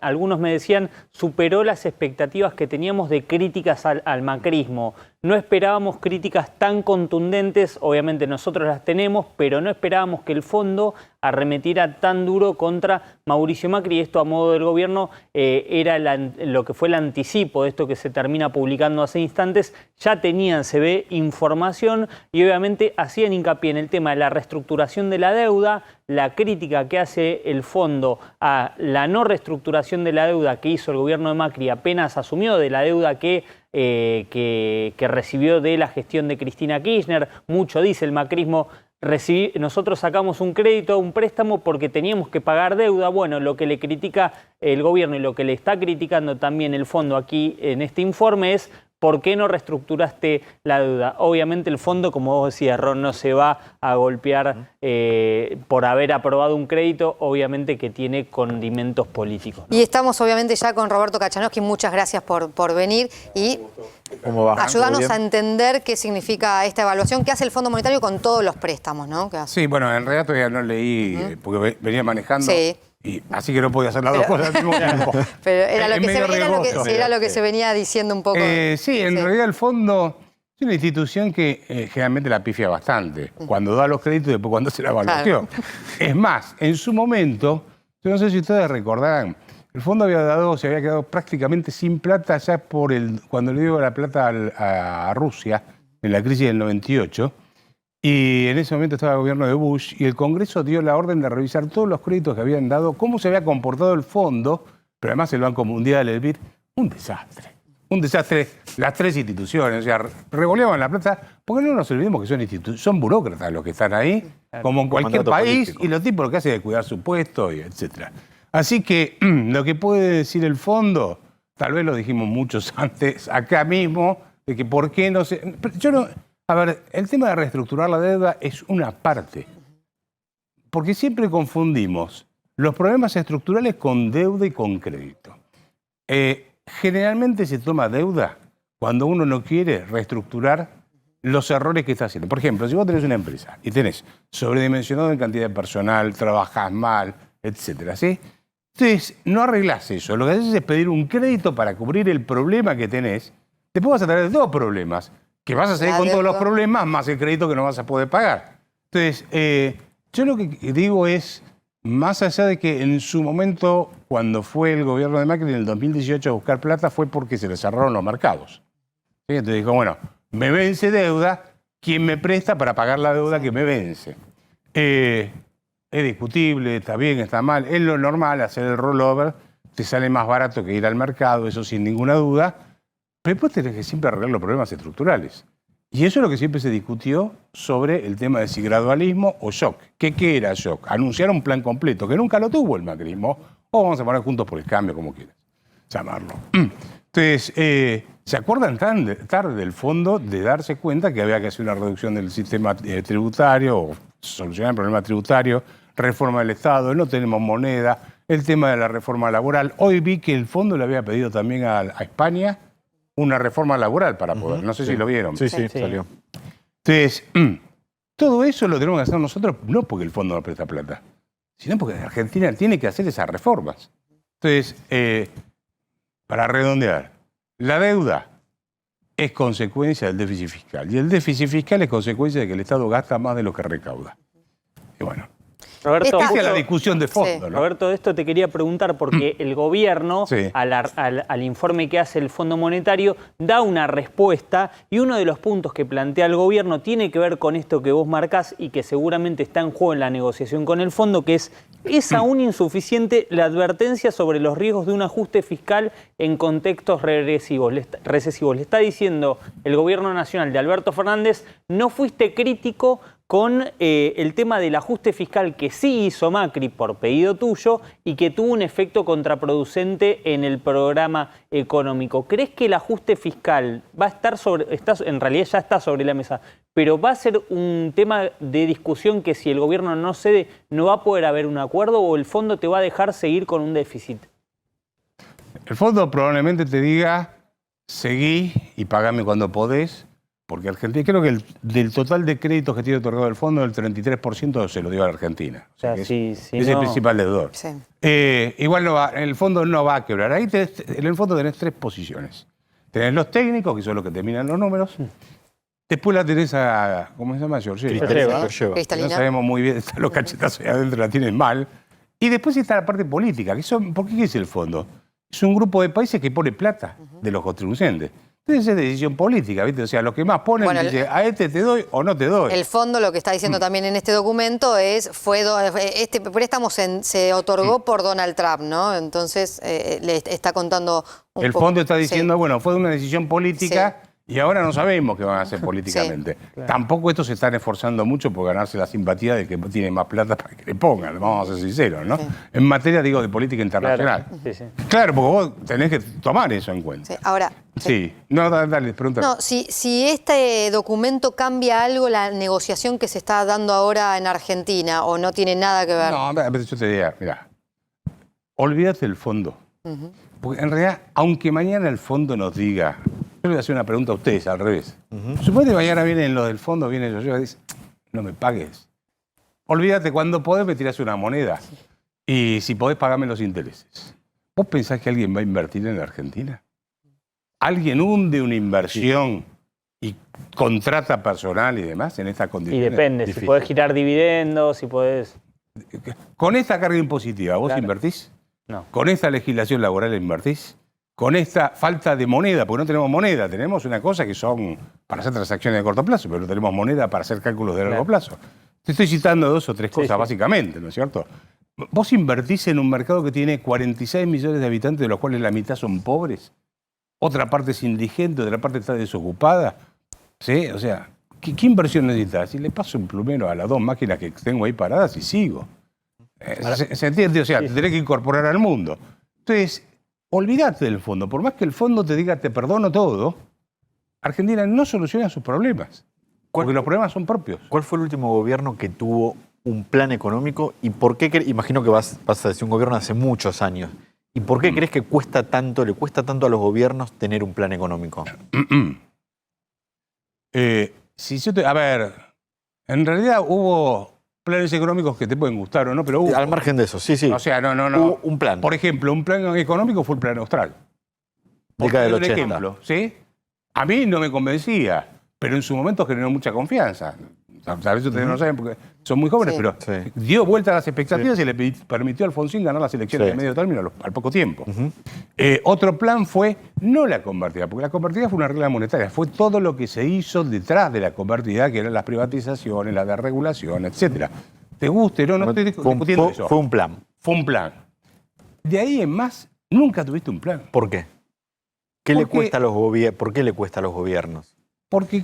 algunos me decían, superó las expectativas que teníamos de críticas al macrismo. No esperábamos críticas tan contundentes, obviamente nosotros las tenemos, pero no esperábamos que el fondo arremetiera tan duro contra Mauricio Macri. Esto a modo del gobierno era lo que fue el anticipo de esto que se termina publicando hace instantes. Ya tenían, se ve, información y obviamente hacían hincapié en el tema de la reestructuración de la deuda, la crítica que hace el fondo a la no reestructuración de la deuda que hizo el gobierno de Macri apenas asumió, de la deuda que recibió de la gestión de Cristina Kirchner. Mucho dice el macrismo, nosotros sacamos un crédito, un préstamo porque teníamos que pagar deuda. Bueno, lo que le critica el gobierno y lo que le está criticando también el fondo aquí en este informe es ¿por qué no reestructuraste la deuda? Obviamente el fondo, como vos decías, Ron, no se va a golpear por haber aprobado un crédito, obviamente que tiene condimentos políticos, ¿no? Y estamos obviamente ya con Roberto Kachanowski, muchas gracias por venir y ayudarnos a entender qué significa esta evaluación que hace el Fondo Monetario con todos los préstamos, ¿no? Sí, bueno, en realidad todavía no leí, porque venía manejando. Sí. Y así que no podía hacer las dos cosas al mismo tiempo. Pero era lo que se venía diciendo un poco. Sí, en realidad el fondo es una institución que generalmente la pifia bastante. Cuando da los créditos y después cuando hace la evaluación. Claro. Es más, en su momento, yo no sé si ustedes recordarán, el fondo se había quedado prácticamente sin plata ya cuando le dio la plata a Rusia en la crisis del 98. Y en ese momento estaba el gobierno de Bush y el Congreso dio la orden de revisar todos los créditos que habían dado, cómo se había comportado el fondo, pero además el Banco Mundial, el BID, un desastre. Un desastre, las 3 instituciones, o sea, revoleaban la plata, porque no nos olvidemos que son burócratas los que están ahí, como en cualquier país, político. Y los tipos lo que hacen es cuidar su puesto, y etc. Así que lo que puede decir el fondo, tal vez lo dijimos muchos antes, acá mismo, de que por qué no se... A ver, el tema de reestructurar la deuda es una parte, porque siempre confundimos los problemas estructurales con deuda y con crédito. Generalmente se toma deuda cuando uno no quiere reestructurar los errores que está haciendo. Por ejemplo, si vos tenés una empresa y tenés sobredimensionado en cantidad de personal, trabajás mal, etcétera, ¿sí? Entonces, no arreglás eso. Lo que haces es pedir un crédito para cubrir el problema que tenés. Después vas a tener 2 problemas. Que vas a seguir con todos los problemas, más el crédito que no vas a poder pagar. Entonces, yo lo que digo es, más allá de que en su momento, cuando fue el gobierno de Macri en el 2018 a buscar plata, fue porque se le cerraron los mercados. ¿Sí? Entonces dijo, bueno, me vence deuda, ¿quién me presta para pagar la deuda que me vence? Es discutible, está bien, está mal. Es lo normal, hacer el rollover, te sale más barato que ir al mercado, eso sin ninguna duda. Pero después tenés que siempre arreglar los problemas estructurales. Y eso es lo que siempre se discutió sobre el tema de si gradualismo o shock. ¿Qué era shock? Anunciar un plan completo, que nunca lo tuvo el macrismo, o vamos a poner Juntos por el Cambio, como quieras llamarlo. Entonces, ¿se acuerdan tarde del fondo de darse cuenta que había que hacer una reducción del sistema tributario, o solucionar el problema tributario, reforma del Estado, no tenemos moneda, el tema de la reforma laboral? Hoy vi que el fondo le había pedido también a España una reforma laboral para poder. No sé si lo vieron. Sí, salió. Entonces, todo eso lo tenemos que hacer nosotros, no porque el fondo no presta plata, sino porque Argentina tiene que hacer esas reformas. Entonces, para redondear, la deuda es consecuencia del déficit fiscal. Y el déficit fiscal es consecuencia de que el Estado gasta más de lo que recauda. Y bueno, Roberto, esa es la discusión de fondo, ¿no? Roberto, de esto te quería preguntar porque el gobierno, al informe que hace el Fondo Monetario, da una respuesta y uno de los puntos que plantea el gobierno tiene que ver con esto que vos marcás y que seguramente está en juego en la negociación con el fondo, que es aún insuficiente la advertencia sobre los riesgos de un ajuste fiscal en contextos recesivos. Le está diciendo el gobierno nacional de Alberto Fernández, no fuiste crítico con el tema del ajuste fiscal que sí hizo Macri por pedido tuyo y que tuvo un efecto contraproducente en el programa económico. ¿Crees que el ajuste fiscal va a estar en realidad ya está sobre la mesa, pero va a ser un tema de discusión que si el gobierno no cede no va a poder haber un acuerdo o el fondo te va a dejar seguir con un déficit? El fondo probablemente te diga, seguí y pagame cuando podés, porque Argentina, creo que del total de créditos que tiene otorgado el fondo, el 33% se lo dio a la Argentina. O sea, es el principal deudor. Sí. Igual el fondo no va a quebrar. Ahí en el fondo tenés tres posiciones. Tenés los técnicos, que son los que terminan los números. Después la tenés a, ¿cómo se llama? Georgieva. No sabemos muy bien, los cachetazos ahí adentro la tienen mal. Y después está la parte política. ¿Por qué es el fondo? Es un grupo de países que pone plata de los contribuyentes. Entonces es decisión política, ¿viste? O sea, los que más ponen dicen, a este te doy o no te doy. El fondo lo que está diciendo también en este documento es, este préstamo se otorgó por Donald Trump, ¿no? Entonces le está contando un poco. El fondo está diciendo, bueno, fue una decisión política y ahora no sabemos qué van a hacer políticamente. Claro. Tampoco estos se están esforzando mucho por ganarse la simpatía de que tiene más plata para que le pongan, vamos a ser sinceros, ¿no? En materia, digo, de política internacional. Claro, porque vos tenés que tomar eso en cuenta. Ahora... No, dale, pregunta. No, si este documento cambia algo la negociación que se está dando ahora en Argentina o no tiene nada que ver. No, yo te diría, mira, olvídate del fondo. Porque en realidad, aunque mañana el fondo nos diga, yo le voy a hacer una pregunta a ustedes al revés. Suponete que mañana vienen los del fondo, vienen ellos y dicen, no me pagues. Olvídate, cuando podés me tirás una moneda y si podés pagarme los intereses. ¿Vos pensás que alguien va a invertir en la Argentina? ¿Alguien hunde una inversión y contrata personal y demás en estas condiciones? Y depende, si podés girar dividendos, si podés... Con esta carga impositiva, ¿vos invertís? No. ¿Con esta legislación laboral invertís? ¿Con esta falta de moneda? Porque no tenemos moneda, tenemos una cosa que son para hacer transacciones de corto plazo, pero no tenemos moneda para hacer cálculos de largo plazo. Te estoy citando 2 o 3 cosas básicamente, ¿no es cierto? ¿Vos invertís en un mercado que tiene 46 millones de habitantes, de los cuales la mitad son pobres? Otra parte es indigente, otra parte está desocupada. ¿Sí? O sea, ¿qué inversión necesitas? Si le paso un plumero a las 2 máquinas que tengo ahí paradas y sigo. ¿Se entiende? O sea, te tenés que incorporar al mundo. Entonces, olvídate del fondo. Por más que el fondo te diga te perdono todo, Argentina no soluciona sus problemas. Porque los problemas son propios. ¿Cuál fue el último gobierno que tuvo un plan económico? ¿Y por qué? Imagino que vas a decir un gobierno de hace muchos años. ¿Y por qué crees que le cuesta tanto a los gobiernos tener un plan económico? A ver, en realidad hubo planes económicos que te pueden gustar o no, pero hubo. Al margen de eso, sí. O sea, no. Hubo un plan. Por ejemplo, un plan económico fue el plan austral. Década del 80. Ejemplo, ¿sí? A mí no me convencía, pero en su momento generó mucha confianza. Tal vez ustedes no saben porque son muy jóvenes, pero dio vuelta a las expectativas y le permitió a Alfonsín ganar las elecciones de medio término al poco tiempo. Otro plan fue no la convertida, porque la convertida fue una regla monetaria, fue todo lo que se hizo detrás de la convertida, que eran las privatizaciones, la desregulación, etc. ¿Te guste? No estoy discutiendo eso. Fue un plan. Fue un plan. De ahí en más, nunca tuviste un plan. ¿Por qué? ¿Por qué le cuesta a los gobiernos? Porque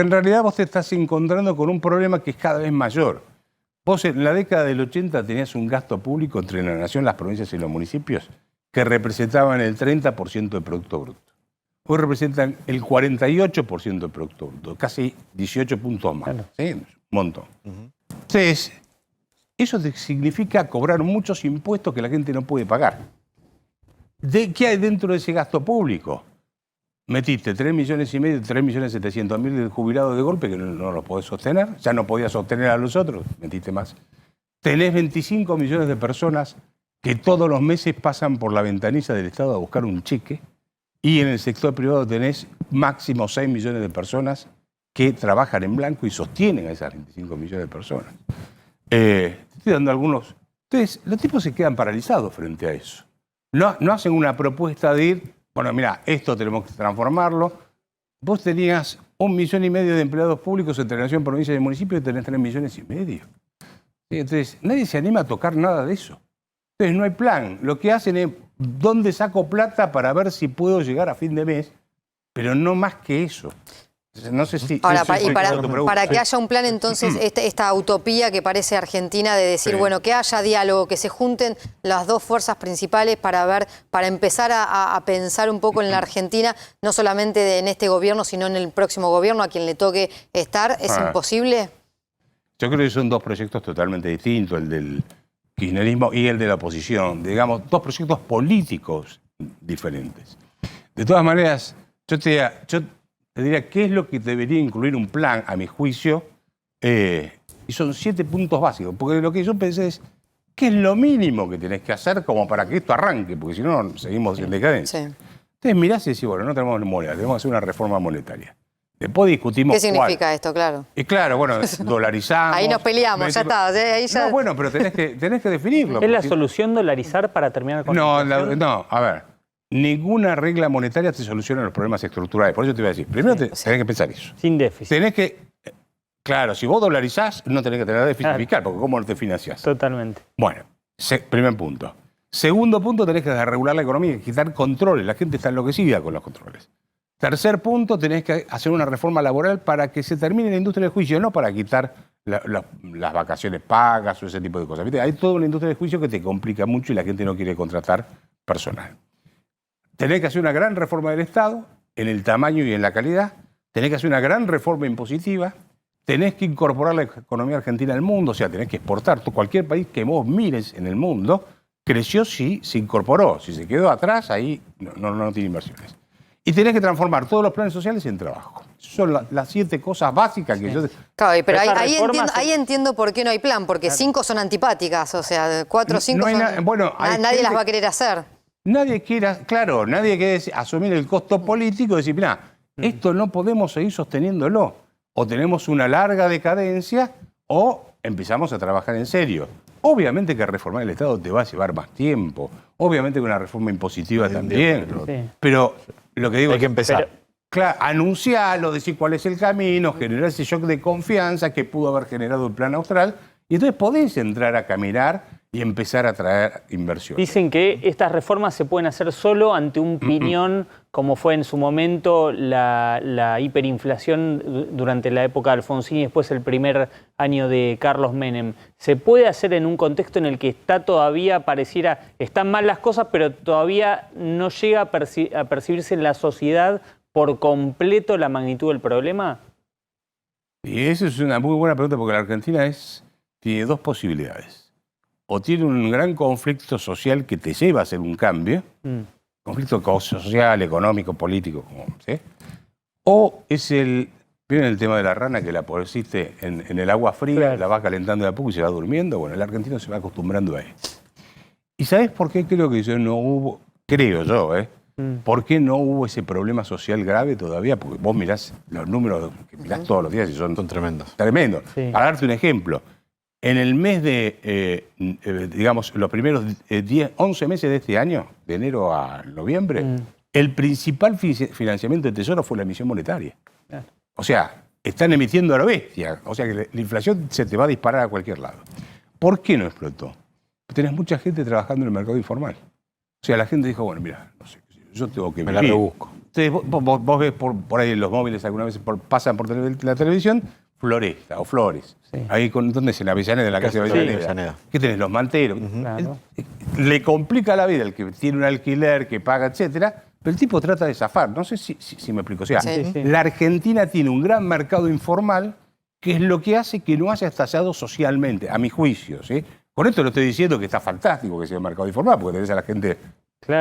en realidad vos te estás encontrando con un problema que es cada vez mayor. Vos en la década del 80 tenías un gasto público entre la nación, las provincias y los municipios que representaban el 30% del Producto Bruto. Hoy representan el 48% del Producto Bruto, casi 18 puntos más. ¿Sí? Un montón. Entonces, eso significa cobrar muchos impuestos que la gente no puede pagar. ¿Qué hay dentro de ese gasto público? Metiste 3,5 millones, 3.700.000 de jubilados de golpe que no los podés sostener. Ya no podías sostener a los otros, metiste más. Tenés 25 millones de personas que todos los meses pasan por la ventanilla del Estado a buscar un cheque. Y en el sector privado tenés máximo 6 millones de personas que trabajan en blanco y sostienen a esas 25 millones de personas. Estoy dando algunos. Entonces, los tipos se quedan paralizados frente a eso. No hacen una propuesta de ir, bueno, mira, esto tenemos que transformarlo. Vos tenías 1,5 millones de empleados públicos entre nación, provincia y municipio y tenés 3,5 millones. Sí, entonces, nadie se anima a tocar nada de eso. Entonces, no hay plan. Lo que hacen es, ¿dónde saco plata para ver si puedo llegar a fin de mes? Pero no más que eso. No sé si... Ahora, para que haya un plan, entonces, esta utopía que parece Argentina de decir, bueno, que haya diálogo, que se junten las dos fuerzas principales para empezar a pensar un poco en la Argentina, no solamente en este gobierno, sino en el próximo gobierno, a quien le toque estar, ¿es imposible? Yo creo que son dos proyectos totalmente distintos, el del kirchnerismo y el de la oposición. Digamos, dos proyectos políticos diferentes. De todas maneras, yo te diría, ¿qué es lo que debería incluir un plan, a mi juicio? Y son 7 puntos básicos. Porque lo que yo pensé es, ¿qué es lo mínimo que tenés que hacer como para que esto arranque? Porque si no, seguimos en decadencia. Sí. Entonces mirás y decís, bueno, no tenemos moneda, tenemos que hacer una reforma monetaria. Después discutimos ¿Qué significa esto? Claro. Y claro, bueno, dolarizamos. Ahí nos peleamos, ya está. Ahí ya... No, bueno, pero tenés que definirlo. ¿Es la solución dolarizar para terminar con la inflación? No, a ver. Ninguna regla monetaria te soluciona los problemas estructurales. Por eso te voy a decir, primero tenés que pensar eso. Sin déficit. Tenés que, claro, si vos dolarizás, no tenés que tener déficit fiscal, porque ¿cómo no te financiás? Totalmente. Bueno, primer punto. Segundo punto, tenés que regular la economía, quitar controles. La gente está enloquecida con los controles. Tercer punto, tenés que hacer una reforma laboral para que se termine la industria del juicio, no para quitar las vacaciones pagas o ese tipo de cosas. ¿Viste? Hay toda una industria del juicio que te complica mucho y la gente no quiere contratar personal. Tenés que hacer una gran reforma del Estado, en el tamaño y en la calidad. Tenés que hacer una gran reforma impositiva. Tenés que incorporar la economía argentina al mundo, o sea, tenés que exportar. Cualquier país que vos mires en el mundo creció si se incorporó. Si se quedó atrás, ahí no tiene inversiones. Y tenés que transformar todos los planes sociales en trabajo. Son las 7 cosas básicas que yo... Claro, pero ahí entiendo por qué no hay plan, porque 5 son antipáticas, o sea, 4 o 5 nadie las va a querer hacer. Nadie quiere asumir el costo político y decir, mirá, esto no podemos seguir sosteniéndolo. O tenemos una larga decadencia o empezamos a trabajar en serio. Obviamente que reformar el Estado te va a llevar más tiempo. Obviamente que una reforma impositiva también. Pero lo que digo hay que empezar. Claro, anunciarlo, decir cuál es el camino, generar ese shock de confianza que pudo haber generado el Plan Austral. Y entonces podés entrar a caminar y empezar a traer inversión. Dicen que estas reformas se pueden hacer solo ante un piñón, como fue en su momento la hiperinflación durante la época de Alfonsín y después el primer año de Carlos Menem. ¿Se puede hacer en un contexto en el que están mal las cosas, pero todavía no llega a percibirse en la sociedad por completo la magnitud del problema? Y esa es una muy buena pregunta porque la Argentina tiene 2 posibilidades. O tiene un gran conflicto social que te lleva a hacer un cambio, conflicto social, económico, político, ¿sí? O ¿vieron el tema de la rana que la pusiste en el agua fría, la va calentando de a poco y se va durmiendo? Bueno, el argentino se va acostumbrando a eso. ¿Y sabés por qué creo que no hubo, por qué no hubo ese problema social grave todavía? Porque vos mirás los números que mirás todos los días y son tremendos. Tremendos. Sí. Para darte un ejemplo, en el mes de, digamos, los primeros 11 meses de este año, de enero a noviembre, el principal financiamiento del Tesoro fue la emisión monetaria. Claro. O sea, están emitiendo a la bestia. O sea, que la inflación se te va a disparar a cualquier lado. ¿Por qué no explotó? Tenés mucha gente trabajando en el mercado informal. O sea, la gente dijo, bueno, mira, no sé, yo tengo que... Me la rebusco. Entonces, vos ves por ahí los móviles alguna vez pasan por la televisión, Floresta o Flores. Sí. Ahí ¿dónde es? En Avellaneda, en la casa de Avellaneda. ¿Qué tenés? Los manteros. Claro. Le complica la vida el que tiene un alquiler, que paga, etcétera, pero el tipo trata de zafar. No sé si me explico. O sea, la Argentina tiene un gran mercado informal que es lo que hace que no haya estallado socialmente, a mi juicio. ¿Sí? Con esto no estoy diciendo que está fantástico que sea el mercado informal, porque tenés a la gente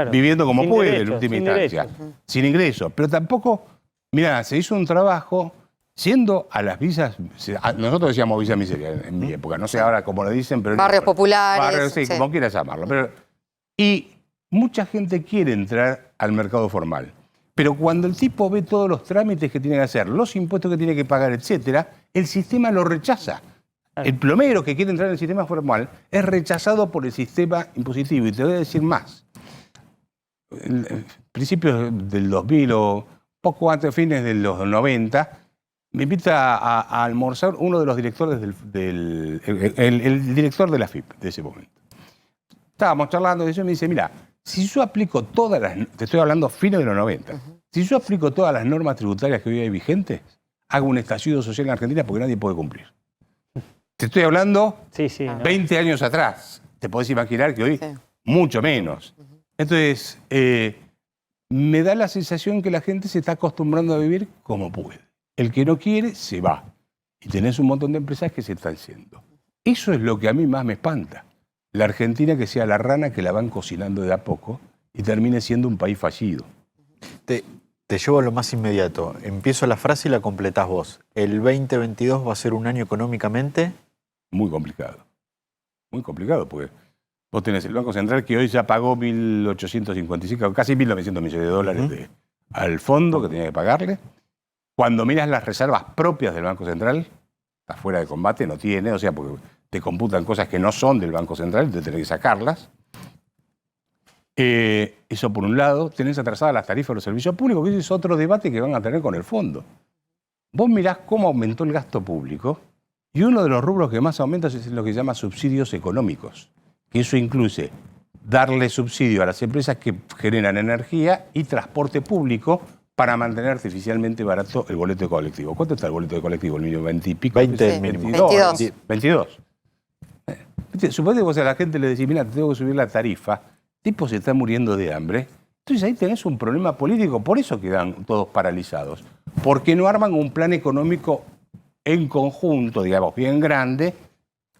viviendo como puede, en última instancia. Sin ingresos. Pero tampoco, mirá, se hizo un trabajo... Siendo a las villas, nosotros decíamos villa miseria en mi época, no sé ahora cómo lo dicen, pero... Barrios populares. Barrios, sí, como quieras llamarlo. Y mucha gente quiere entrar al mercado formal. Pero cuando el tipo ve todos los trámites que tiene que hacer, los impuestos que tiene que pagar, etcétera, el sistema lo rechaza. El plomero que quiere entrar en el sistema formal es rechazado por el sistema impositivo. Y te voy a decir más. En principios del 2000 o poco antes, fines de los 90, me invita a almorzar uno de los directores el director de la FIP de ese momento. Estábamos charlando de eso y me dice, mira, si yo aplico todas las... Te estoy hablando fines de los 90. Si yo aplico todas las normas tributarias que hoy hay vigentes, hago un estallido social en Argentina porque nadie puede cumplir. Te estoy hablando 20 años atrás. Te podés imaginar que hoy mucho menos. Entonces, me da la sensación que la gente se está acostumbrando a vivir como puede. El que no quiere, se va. Y tenés un montón de empresas que se están yendo. Eso es lo que a mí más me espanta. La Argentina que sea la rana que la van cocinando de a poco y termine siendo un país fallido. Te llevo a lo más inmediato. Empiezo la frase y la completás vos. ¿El 2022 va a ser un año económicamente? Muy complicado. Muy complicado, porque vos tenés el Banco Central que hoy ya pagó 1.855, casi 1.900 millones de dólares al fondo que tenía que pagarle. Cuando miras las reservas propias del Banco Central, está fuera de combate, no tiene, o sea, porque te computan cosas que no son del Banco Central, te tenés que sacarlas. Eso por un lado, tenés atrasadas las tarifas de los servicios públicos, que ese es otro debate que van a tener con el fondo. Vos mirás cómo aumentó el gasto público y uno de los rubros que más aumenta es lo que se llama subsidios económicos, que eso incluye darle subsidio a las empresas que generan energía y transporte público para mantener artificialmente barato el boleto de colectivo. ¿Cuánto está el boleto de colectivo? ¿El mínimo 20 y pico? 22. 22. Suponete que vos a la gente le decís, mira, te tengo que subir la tarifa, el tipo se está muriendo de hambre. Entonces ahí tenés un problema político, por eso quedan todos paralizados. Porque no arman un plan económico en conjunto, digamos, bien grande,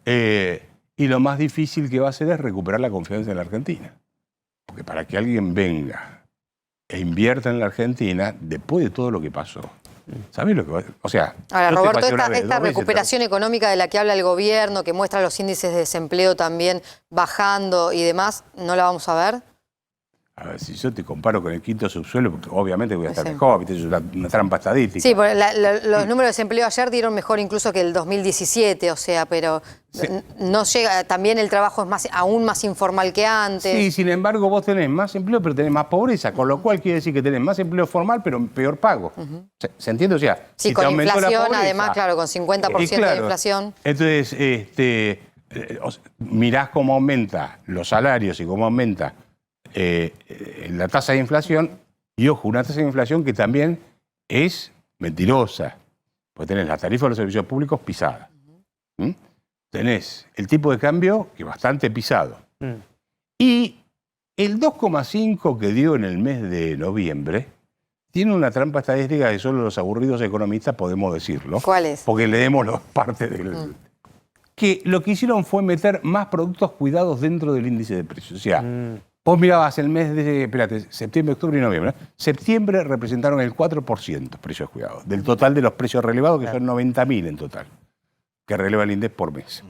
y lo más difícil que va a ser es recuperar la confianza en la Argentina. Porque para que alguien venga e invierta en la Argentina, después de todo lo que pasó, ¿sabés lo que va a...? O sea... Ahora, Roberto, esta recuperación económica de la que habla el gobierno, que muestra los índices de desempleo también bajando y demás, ¿no la vamos a ver? A ver, si yo te comparo con el quinto subsuelo, porque obviamente voy a estar mejor, ¿viste? Es una trampa estadística. Sí, porque los números de desempleo ayer dieron mejor incluso que el 2017, o sea, pero no llega, también el trabajo es aún más informal que antes. Sí, sin embargo, vos tenés más empleo, pero tenés más pobreza, con lo cual quiere decir que tenés más empleo formal, pero peor pago. ¿Se entiende? O sea, sí, si con te aumentó inflación, la pobreza, además, claro, con 50% de inflación. Entonces, mirás cómo aumenta los salarios y cómo aumenta la tasa de inflación, y ojo, una tasa de inflación que también es mentirosa, porque tenés la tarifa de los servicios públicos pisada. Tenés el tipo de cambio que es bastante pisado. Y el 2,5 que dio en el mes de noviembre tiene una trampa estadística que solo los aburridos economistas podemos decirlo. ¿Cuál es? Porque leemos parte del... Que lo que hicieron fue meter más productos cuidados dentro del índice de precios. O sea, vos mirabas el mes de, septiembre, octubre y noviembre. Septiembre representaron el 4% precios cuidados, del total de los precios relevados, que son 90.000 en total, que releva el INDEC por mes.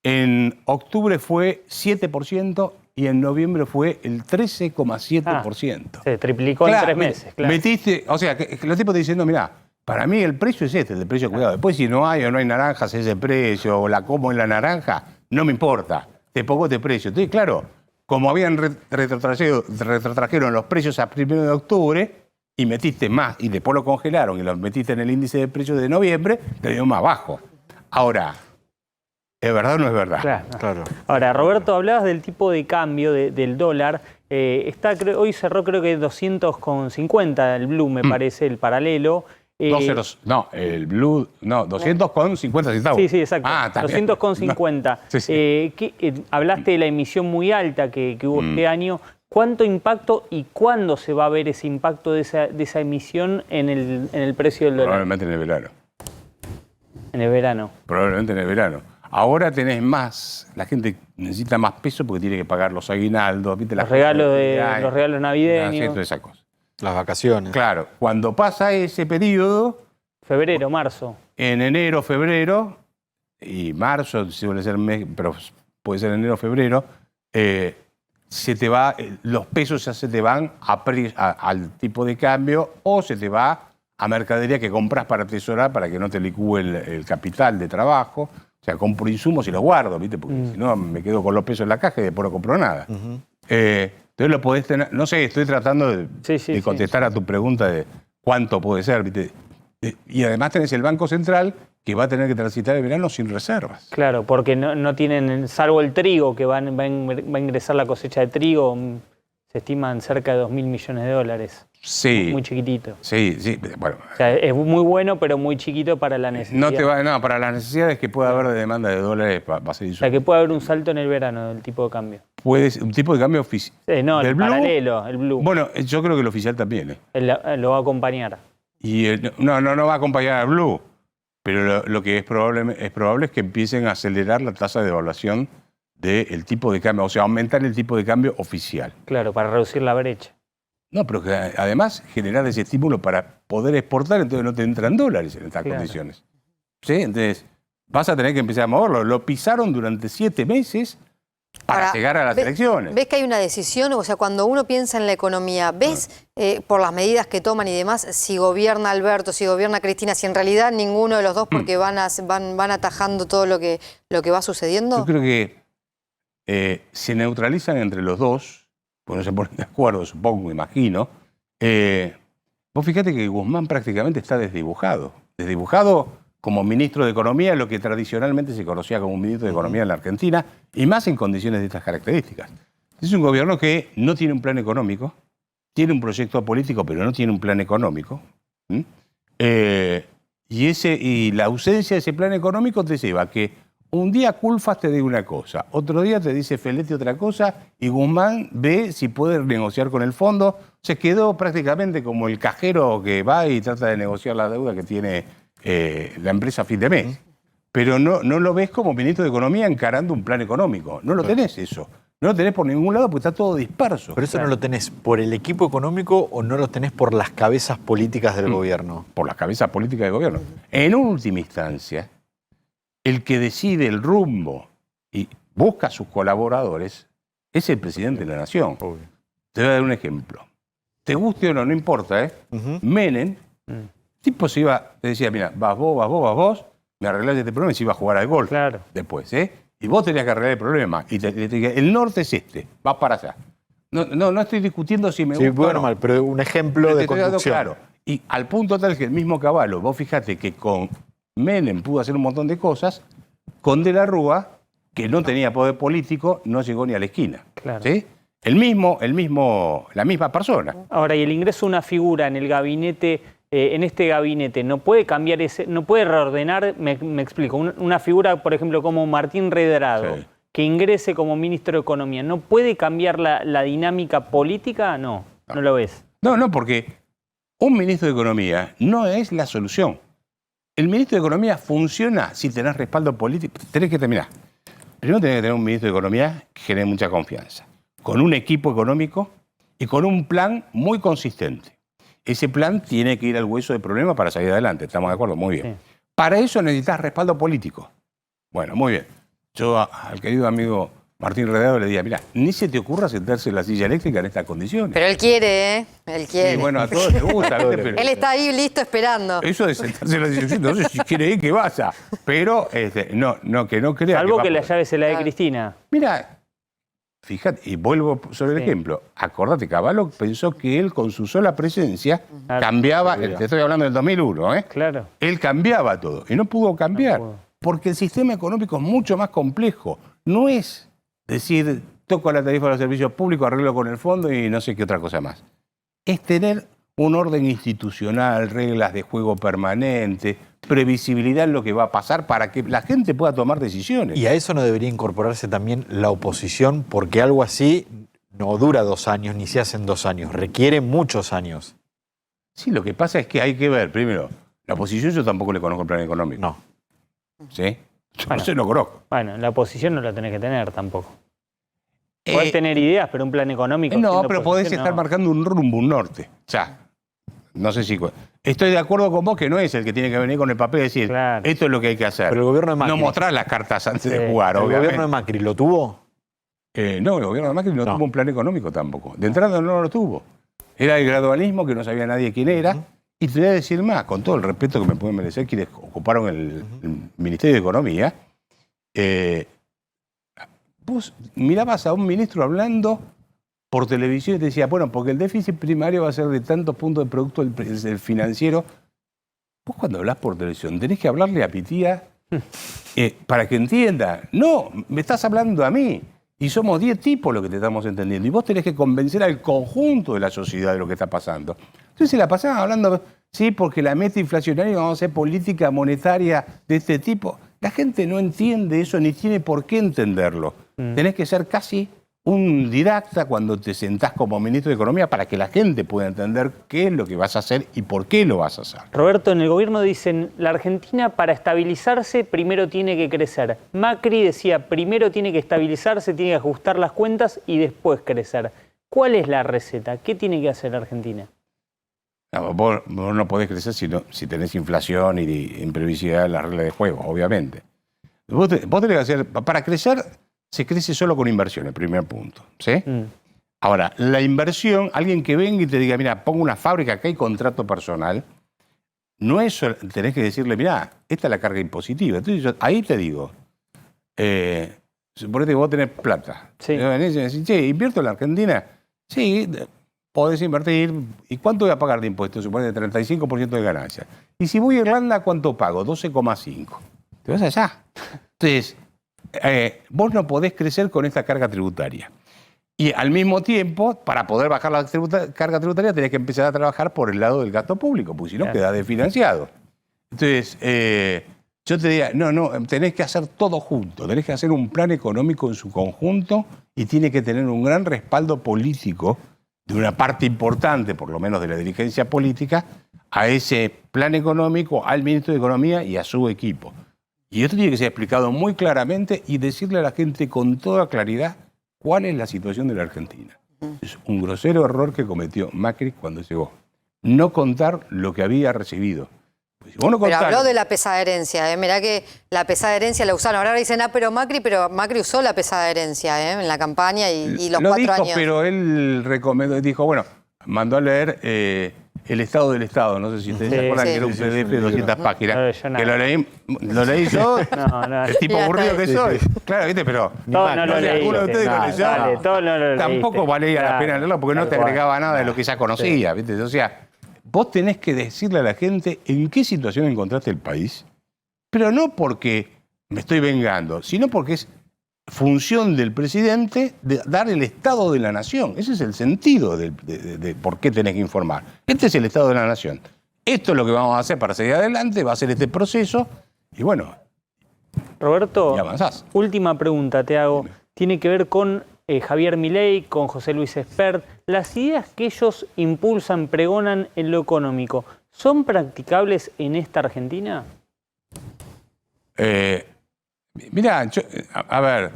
En octubre fue 7% y en noviembre fue el 13,7%. Se triplicó en 3 meses, claro. Metiste, o sea, que los tipos te diciendo, mirá, para mí el precio es el precio cuidado. Después si no hay o no hay naranjas, ese precio, o la como en la naranja, no me importa. Te pongo este precio. Entonces, claro, como habían retrotrajeron los precios a 1 de octubre y metiste más, y después lo congelaron y los metiste en el índice de precios de noviembre, te dio más bajo. Ahora, ¿es verdad o no es verdad? Claro. Ahora, Roberto, hablabas del tipo de cambio del dólar. Hoy cerró creo que 200,50 el blue, me parece, el paralelo. El blue, 200,50 centavos. Sí, exacto. 200,50. Hablaste de la emisión muy alta que hubo este año. ¿Cuánto impacto y cuándo se va a ver ese impacto de esa emisión en el precio del dólar? Probablemente en el verano. En el verano. Probablemente en el verano. Ahora tenés más, la gente necesita más peso porque tiene que pagar los aguinaldos, ¿viste? Los regalos navideños. Toda esa cosa. Las vacaciones. Claro, cuando pasa ese periodo... Febrero, marzo. En enero, febrero, y marzo, suele ser mes, pero puede ser enero, febrero, se te va, los pesos ya se te van al tipo de cambio o se te va a mercadería que compras para atesorar para que no te licúe el capital de trabajo. O sea, compro insumos y los guardo, ¿viste? Porque si no me quedo con los pesos en la caja y después no compro nada. Entonces lo podés tener... No sé, estoy tratando de contestar a tu pregunta de cuánto puede ser, ¿viste? Y además tenés el Banco Central que va a tener que transitar el verano sin reservas. Claro, porque no tienen, salvo el trigo, que va a ingresar la cosecha de trigo, se estiman cerca de 2.000 millones de dólares. Sí. Muy chiquitito. Sí, bueno. O sea, es muy bueno, pero muy chiquito para la necesidad. No, para las necesidades que pueda haber de demanda de dólares va a ser O sea, que puede haber un salto en el verano del tipo de cambio. Un tipo de cambio oficial. No, el blue, paralelo, el blue. Bueno, yo creo que el oficial también. Lo va a acompañar. Y no va a acompañar al blue, pero lo que es probable es que empiecen a acelerar la tasa de devaluación del tipo de cambio, o sea, aumentar el tipo de cambio oficial. Claro, para reducir la brecha. No, pero que además generar ese estímulo para poder exportar, entonces no te entran dólares en estas condiciones. ¿Sí? Entonces, vas a tener que empezar a moverlo. Lo pisaron durante 7 meses para llegar a las elecciones. ¿Ves que hay una decisión? O sea, cuando uno piensa en la economía, ¿ves por las medidas que toman y demás si gobierna Alberto, si gobierna Cristina, si en realidad ninguno de los dos porque van atajando todo lo que va sucediendo? Yo creo que se neutralizan entre los dos, pues no se ponen de acuerdo, supongo, imagino. Vos fíjate que Guzmán prácticamente está desdibujado. Desdibujado como ministro de Economía, lo que tradicionalmente se conocía como un ministro de Economía en la Argentina, y más en condiciones de estas características. Es un gobierno que no tiene un plan económico, tiene un proyecto político, pero no tiene un plan económico. Y la ausencia de ese plan económico te lleva a que un día Culfas te dice una cosa, otro día te dice Feletti otra cosa, y Guzmán ve si puede negociar con el fondo. Se quedó prácticamente como el cajero que va y trata de negociar la deuda que tiene la empresa a fin de mes. Pero no lo ves como ministro de Economía encarando un plan económico. No lo tenés eso. No lo tenés por ningún lado porque está todo disperso. ¿Pero eso no lo tenés por el equipo económico o no lo tenés por las cabezas políticas del gobierno? Por las cabezas políticas del gobierno. En última instancia, el que decide el rumbo y busca a sus colaboradores es el presidente de la nación. Te voy a dar un ejemplo. Te guste o no, no importa, Menem, tipo se iba, te decía, mira, vas vos, me arreglás este problema y se iba a jugar al golf después, Y vos tenías que arreglar el problema. Y el norte es este, vas para allá. No estoy discutiendo si me gusta bueno o mal, pero un ejemplo de conducción. Claro. Y al punto tal que el mismo Cavallo, vos fijate que con Menem pudo hacer un montón de cosas, con De la Rúa, que no tenía poder político, no llegó ni a la esquina. Claro. ¿Sí? La misma persona. Ahora, y el ingreso de una figura en el gabinete, en este gabinete, ¿no puede cambiar no puede reordenar, me explico, una figura, por ejemplo, como Martín Redrado, que ingrese como ministro de Economía, ¿no puede cambiar la dinámica política? No lo ves. No, porque un ministro de Economía no es la solución. El ministro de Economía funciona si tenés respaldo político. Tenés que terminar. Primero tenés que tener un ministro de Economía que genere mucha confianza, con un equipo económico y con un plan muy consistente. Ese plan tiene que ir al hueso del problema para salir adelante. ¿Estamos de acuerdo? Muy bien. Sí. Para eso necesitas respaldo político. Bueno, muy bien. Yo al querido amigo Martín Redrado le diría, mira, ni se te ocurra sentarse en la silla eléctrica en estas condiciones. Pero él quiere, Él quiere. Sí, bueno, a todos les gusta. Pero él está ahí listo esperando. Eso de sentarse en la silla eléctrica, no sé si quiere ir que vaya. Pero que no crea. Salvo que la llave se la dé Cristina. Mira, fíjate, y vuelvo sobre el ejemplo. Acordate, Cavallo pensó que él con su sola presencia cambiaba, te estoy hablando del 2001, Claro. Él cambiaba todo y no pudo cambiar. Porque el sistema económico es mucho más complejo. No es decir, toco la tarifa de los servicios públicos, arreglo con el fondo y no sé qué otra cosa más. Es tener un orden institucional, reglas de juego permanente, previsibilidad en lo que va a pasar para que la gente pueda tomar decisiones. Y a eso no debería incorporarse también la oposición, porque algo así no dura 2 años ni se hace en 2 años, requiere muchos años. Sí, lo que pasa es que hay que ver, primero, la oposición yo tampoco le conozco el plan económico. No. ¿Sí? Yo no lo conozco. Bueno, la oposición no la tenés que tener tampoco. Podés tener ideas, pero un plan económico... No, pero podés estar marcando un rumbo, un norte. O sea, no sé si... Estoy de acuerdo con vos que no es el que tiene que venir con el papel y decir, esto es lo que hay que hacer. Pero el gobierno de Macri... No mostrar las cartas antes de jugar, obviamente. ¿El gobierno de Macri lo tuvo? No, el gobierno de Macri no tuvo un plan económico tampoco. De entrada no lo tuvo. Era el gradualismo, que no sabía nadie quién era, Y te voy a decir más, con todo el respeto que me pueden merecer quienes ocuparon el Ministerio de Economía, vos mirabas a un ministro hablando por televisión y te decía, bueno, porque el déficit primario va a ser de tantos puntos de producto del financiero. Vos cuando hablás por televisión tenés que hablarle a Pitía para que entienda. No, me estás hablando a mí. Y somos 10 tipos los que te estamos entendiendo. Y vos tenés que convencer al conjunto de la sociedad de lo que está pasando. Entonces se la pasaban hablando, sí, porque la meta inflacionaria vamos a hacer política monetaria de este tipo. La gente no entiende eso ni tiene por qué entenderlo. Tenés que ser casi un didacta cuando te sentás como ministro de Economía para que la gente pueda entender qué es lo que vas a hacer y por qué lo vas a hacer. Roberto, en el gobierno dicen, la Argentina para estabilizarse primero tiene que crecer. Macri decía, primero tiene que estabilizarse, tiene que ajustar las cuentas y después crecer. ¿Cuál es la receta? ¿Qué tiene que hacer la Argentina? No, vos no podés crecer si tenés inflación y imprevisibilidad en las reglas de juego, obviamente. Vos tenés que hacer, para crecer, se crece solo con inversión, el primer punto, ¿sí? Ahora, la inversión, alguien que venga y te diga, mira, pongo una fábrica, acá hay contrato personal, no es solo, tenés que decirle, mira, esta es la carga impositiva. Entonces yo ahí te digo, suponete que vos tenés plata. Sí. Y decís, che, ¿invierto en la Argentina? Sí, podés invertir. ¿Y cuánto voy a pagar de impuestos? Suponete 35% de ganancia. Y si voy a Irlanda, ¿cuánto pago? 12,5. Te vas allá. Entonces, vos no podés crecer con esta carga tributaria. Y al mismo tiempo, para poder bajar la carga tributaria, tenés que empezar a trabajar por el lado del gasto público, porque si no, quedás desfinanciado. Entonces, yo te diría, no, tenés que hacer todo junto, tenés que hacer un plan económico en su conjunto y tiene que tener un gran respaldo político de una parte importante, por lo menos de la dirigencia política, a ese plan económico, al ministro de Economía y a su equipo. Y esto tiene que ser explicado muy claramente y decirle a la gente con toda claridad cuál es la situación de la Argentina. Es un grosero error que cometió Macri cuando llegó. No contar lo que había recibido. Pues si vos no contás, pero habló de la pesada herencia, mirá que la pesada herencia la usaron. Ahora dicen, pero Macri usó la pesada herencia en la campaña y los 4 años. Pero él recomendó, dijo, bueno, mandó a leer El Estado del Estado, no sé si ustedes se acuerdan que era un PDF de 200 páginas. No, que lo leí yo, el tipo aburrido que soy. Claro, ¿viste? Pero todo no lo leí. Alguno de ustedes lo leyó. Tampoco valía la pena leerlo porque no te agregaba nada de lo que ya conocía, ¿viste? O sea, vos tenés que decirle a la gente en qué situación encontraste el país, pero no porque me estoy vengando, sino porque es función del presidente de dar el estado de la nación. Ese es el sentido de por qué tenés que informar. Este es el estado de la nación. Esto es lo que vamos a hacer para seguir adelante, va a ser este proceso y bueno. Roberto, y avanzás. Última pregunta te hago. Tiene que ver con Javier Milei, con José Luis Espert. Las ideas que ellos impulsan, pregonan en lo económico, ¿son practicables en esta Argentina? Mirá, a ver,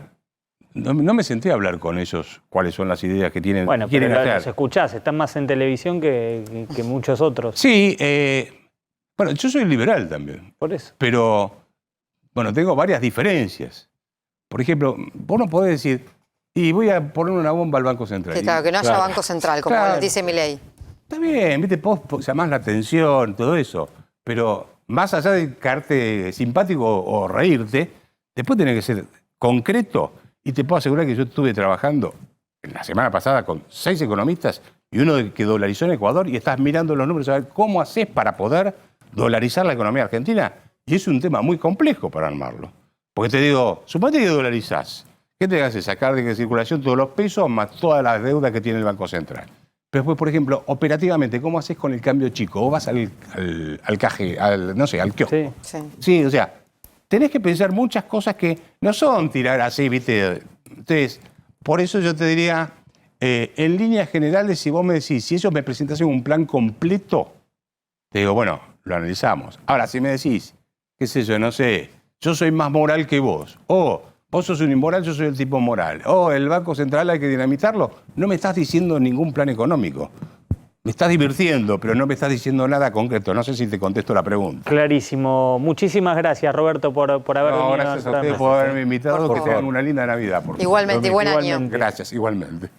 no me senté a hablar con ellos cuáles son las ideas que tienen. Bueno, quieren pero hacer. los escuchás, están más en televisión que muchos otros. Sí, bueno, yo soy liberal también. Por eso. Pero, bueno, tengo varias diferencias. Por ejemplo, vos no podés decir, y voy a poner una bomba al Banco Central. Sí, claro, que no haya Banco Central, como dice Milei. Está bien, viste, vos llamás la atención, todo eso, pero más allá de quedarte simpático o reírte, después tenés que ser concreto y te puedo asegurar que yo estuve trabajando la semana pasada con 6 economistas y uno que dolarizó en Ecuador y estás mirando los números a ver cómo haces para poder dolarizar la economía argentina. Y es un tema muy complejo para armarlo. Porque te digo, suponete que dolarizás. ¿Qué te hace? Sacar de circulación todos los pesos más todas las deudas que tiene el Banco Central. Pero después, por ejemplo, operativamente, ¿cómo haces con el cambio chico? Vos vas al kiosco. Sí, o sea, tenés que pensar muchas cosas que no son tirar así, ¿viste? Entonces, por eso yo te diría, en líneas generales, si vos me decís, si ellos me presentasen un plan completo, te digo, bueno, lo analizamos. Ahora, si me decís, qué sé yo, no sé, yo soy más moral que vos, o vos sos un inmoral, yo soy el tipo moral, o el Banco Central hay que dinamitarlo, no me estás diciendo ningún plan económico. Me estás divirtiendo, pero no me estás diciendo nada concreto. No sé si te contesto la pregunta. Clarísimo. Muchísimas gracias, Roberto, por haber venido. Gracias a ustedes por haberme invitado. Que tengan una linda Navidad. Igualmente, y buen año. Gracias, igualmente.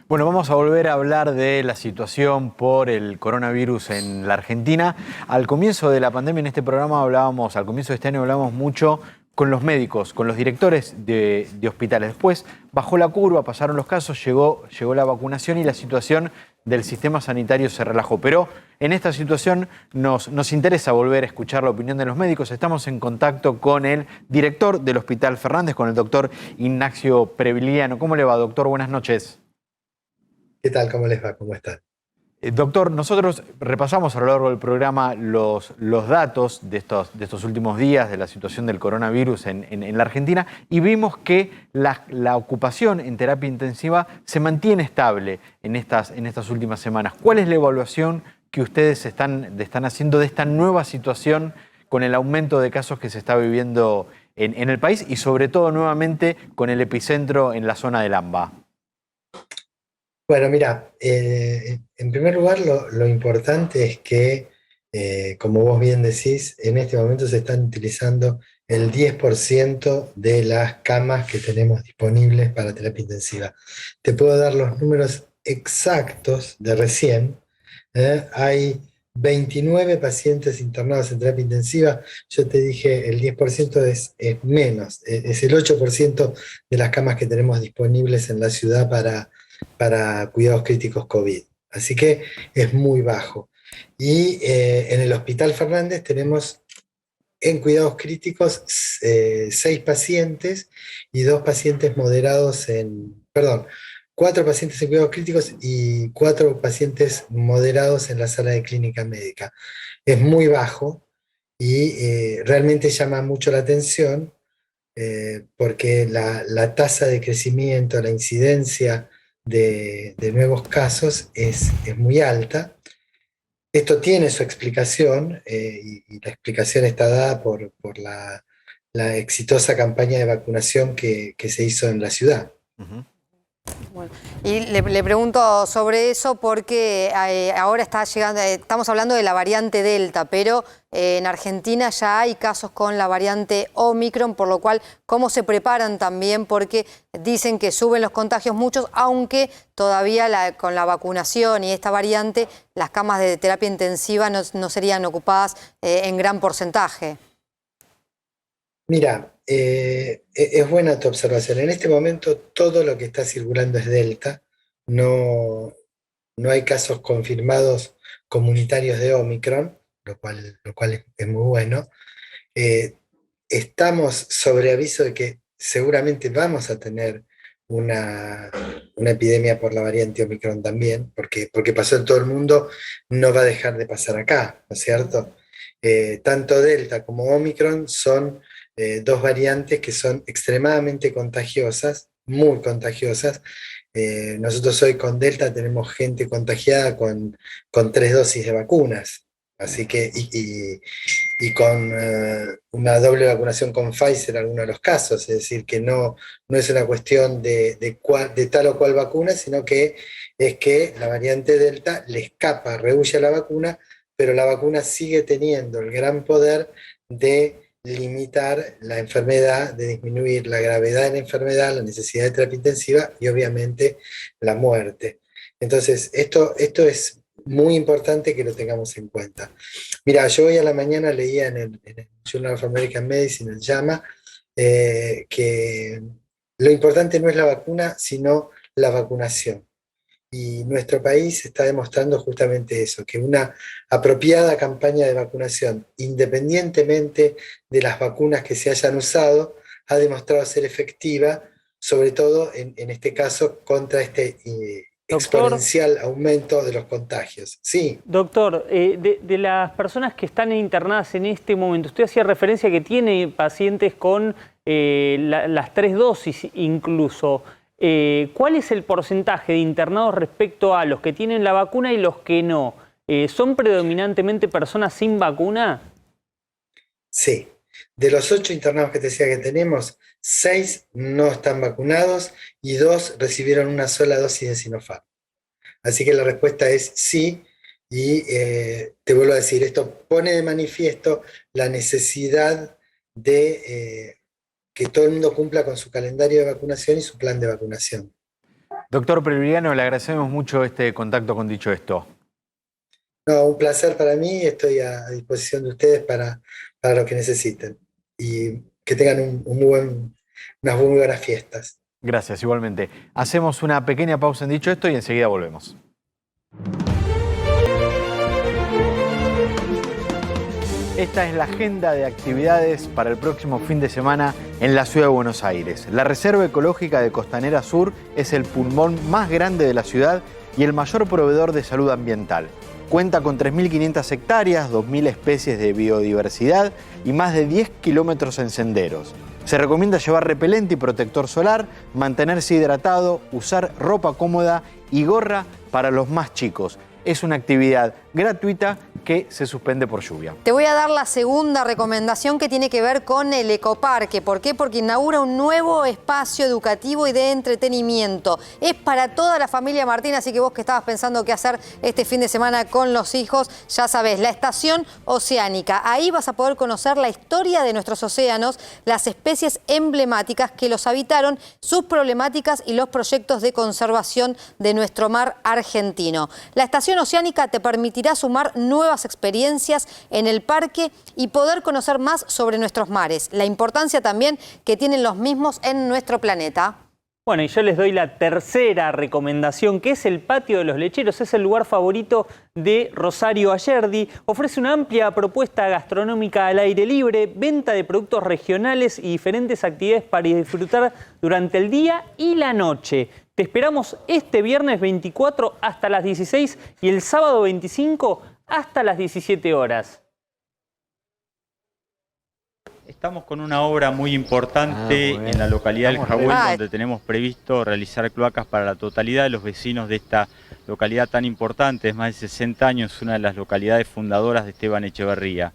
Bueno, vamos a volver a hablar de la situación por el coronavirus en la Argentina. Al comienzo de la pandemia en este programa al comienzo de este año hablábamos mucho con los médicos, con los directores de hospitales. Después bajó la curva, pasaron los casos, llegó la vacunación y la situación del sistema sanitario se relajó. Pero en esta situación nos interesa volver a escuchar la opinión de los médicos. Estamos en contacto con el director del Hospital Fernández, con el doctor Ignacio Previliano. ¿Cómo le va, doctor? Buenas noches. ¿Qué tal? ¿Cómo les va? ¿Cómo están? Doctor, nosotros repasamos a lo largo del programa los datos de estos últimos días de la situación del coronavirus en la Argentina y vimos que la ocupación en terapia intensiva se mantiene estable en estas últimas semanas. ¿Cuál es la evaluación que ustedes están haciendo de esta nueva situación con el aumento de casos que se está viviendo en el país y sobre todo nuevamente con el epicentro en la zona del AMBA? Bueno, mira, en primer lugar lo importante es que, como vos bien decís, en este momento se están utilizando el 10% de las camas que tenemos disponibles para terapia intensiva. Te puedo dar los números exactos de recién. Hay 29 pacientes internados en terapia intensiva. Yo te dije, el 10% es menos, es el 8% de las camas que tenemos disponibles en la ciudad para cuidados críticos COVID. Así que es muy bajo. Y en el Hospital Fernández tenemos en cuidados críticos 6 pacientes y 2 pacientes moderados perdón, 4 pacientes en cuidados críticos y 4 pacientes moderados en la sala de clínica médica. Es muy bajo y realmente llama mucho la atención porque la tasa de crecimiento, la incidencia de nuevos casos es muy alta. Esto tiene su explicación y la explicación está dada por la exitosa campaña de vacunación que se hizo en la ciudad. Bueno, y le pregunto sobre eso porque ahora está llegando, estamos hablando de la variante Delta, pero en Argentina ya hay casos con la variante Omicron, por lo cual, ¿cómo se preparan también? Porque dicen que suben los contagios muchos, aunque todavía con la vacunación y esta variante, las camas de terapia intensiva no serían ocupadas en gran porcentaje. Mira, es buena tu observación. En este momento todo lo que está circulando es Delta. No hay casos confirmados comunitarios de Omicron, lo cual es muy bueno. Estamos sobre aviso de que seguramente vamos a tener una epidemia por la variante Omicron también, porque pasó en todo el mundo, no va a dejar de pasar acá, ¿no es cierto? Tanto Delta como Omicron son 2 variantes que son extremadamente contagiosas, muy contagiosas. Nosotros hoy con Delta tenemos gente contagiada con 3 dosis de vacunas, así que, y con una doble vacunación con Pfizer en algunos de los casos, es decir, que no es una cuestión de tal o cual vacuna, sino que es que la variante Delta le escapa, rehúye a la vacuna, pero la vacuna sigue teniendo el gran poder de limitar la enfermedad, de disminuir la gravedad de la enfermedad, la necesidad de terapia intensiva y obviamente la muerte. Entonces, esto es muy importante que lo tengamos en cuenta. Mira, yo hoy a la mañana leía en el Journal of American Medicine, el JAMA, que lo importante no es la vacuna, sino la vacunación. Y nuestro país está demostrando justamente eso, que una apropiada campaña de vacunación, independientemente de las vacunas que se hayan usado, ha demostrado ser efectiva, sobre todo en este caso contra este exponencial aumento de los contagios. Sí. Doctor, de las personas que están internadas en este momento, usted hacía referencia a que tiene pacientes con las 3 dosis incluso. ¿Cuál es el porcentaje de internados respecto a los que tienen la vacuna y los que no? ¿Son predominantemente personas sin vacuna? Sí. De los 8 internados que te decía que tenemos, 6 no están vacunados y 2 recibieron una sola dosis de Sinopharm. Así que la respuesta es sí, y te vuelvo a decir, esto pone de manifiesto la necesidad de que todo el mundo cumpla con su calendario de vacunación y su plan de vacunación. Doctor Previliano, le agradecemos mucho este contacto con Dicho Esto. No, un placer para mí, estoy a disposición de ustedes para lo que necesiten. Y que tengan unas muy buenas fiestas. Gracias, igualmente. Hacemos una pequeña pausa en Dicho Esto y enseguida volvemos. Esta es la agenda de actividades para el próximo fin de semana en la ciudad de Buenos Aires. La Reserva Ecológica de Costanera Sur es el pulmón más grande de la ciudad y el mayor proveedor de salud ambiental. Cuenta con 3.500 hectáreas, 2.000 especies de biodiversidad y más de 10 kilómetros en senderos. Se recomienda llevar repelente y protector solar, mantenerse hidratado, usar ropa cómoda y gorra para los más chicos. Es una actividad gratuita que se suspende por lluvia. Te voy a dar la segunda recomendación que tiene que ver con el ecoparque. ¿Por qué? Porque inaugura un nuevo espacio educativo y de entretenimiento. Es para toda la familia Martín, así que vos que estabas pensando qué hacer este fin de semana con los hijos, ya sabés, la Estación Oceánica. Ahí vas a poder conocer la historia de nuestros océanos, las especies emblemáticas que los habitaron, sus problemáticas y los proyectos de conservación de nuestro mar argentino. La Estación Oceánica te permitirá sumar nuevas experiencias en el parque y poder conocer más sobre nuestros mares, la importancia también que tienen los mismos en nuestro planeta. Bueno, y yo les doy la tercera recomendación, que es el Patio de los Lecheros. Es el lugar favorito de Rosario Ayerdi. Ofrece una amplia propuesta gastronómica al aire libre, venta de productos regionales y diferentes actividades para disfrutar durante el día y la noche. Te esperamos este viernes 24 hasta las 16 y el sábado 25 hasta las 17 horas. Estamos con una obra muy importante en la localidad del Jagüel, donde tenemos previsto realizar cloacas para la totalidad de los vecinos de esta localidad tan importante. Es más de 60 años, una de las localidades fundadoras de Esteban Echeverría.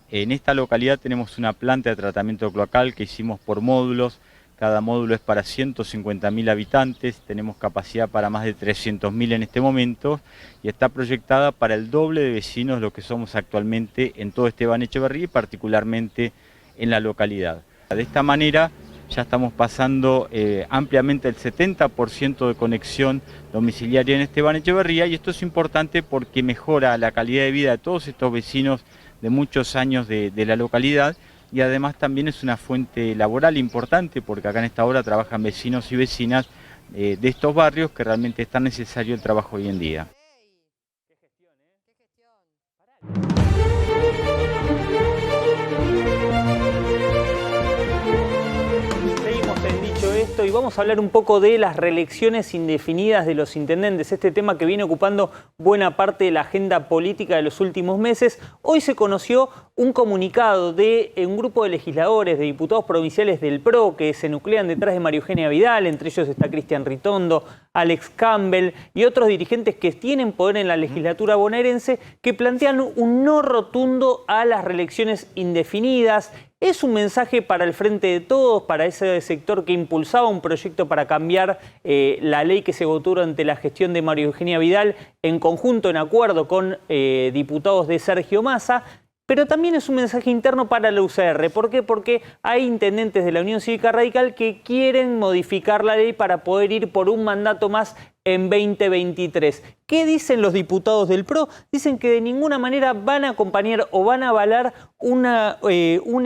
En esta localidad tenemos una planta de tratamiento cloacal que hicimos por módulos. Cada módulo es para 150.000 habitantes, tenemos capacidad para más de 300.000 en este momento y está proyectada para el doble de vecinos de lo que somos actualmente en todo Esteban Echeverría y particularmente en la localidad. De esta manera ya estamos pasando ampliamente el 70% de conexión domiciliaria en Esteban Echeverría y esto es importante porque mejora la calidad de vida de todos estos vecinos de muchos años de la localidad. Y además también es una fuente laboral importante porque acá en esta obra trabajan vecinos y vecinas de estos barrios que realmente es tan necesario el trabajo hoy en día. Seguimos en Dicho Esto y vamos a hablar un poco de las reelecciones indefinidas de los intendentes, este tema que viene ocupando buena parte de la agenda política de los últimos meses. Hoy se conoció un comunicado de un grupo de legisladores, de diputados provinciales del PRO que se nuclean detrás de María Eugenia Vidal, entre ellos está Cristian Ritondo, Alex Campbell y otros dirigentes que tienen poder en la legislatura bonaerense, que plantean un no rotundo a las reelecciones indefinidas. Es un mensaje para el Frente de Todos, para ese sector que impulsaba un proyecto para cambiar la ley que se votó durante la gestión de María Eugenia Vidal, en conjunto, en acuerdo con diputados de Sergio Massa. Pero también es un mensaje interno para la UCR. ¿Por qué? Porque hay intendentes de la Unión Cívica Radical que quieren modificar la ley para poder ir por un mandato más en 2023. ¿Qué dicen los diputados del PRO? Dicen que de ninguna manera van a acompañar o van a avalar una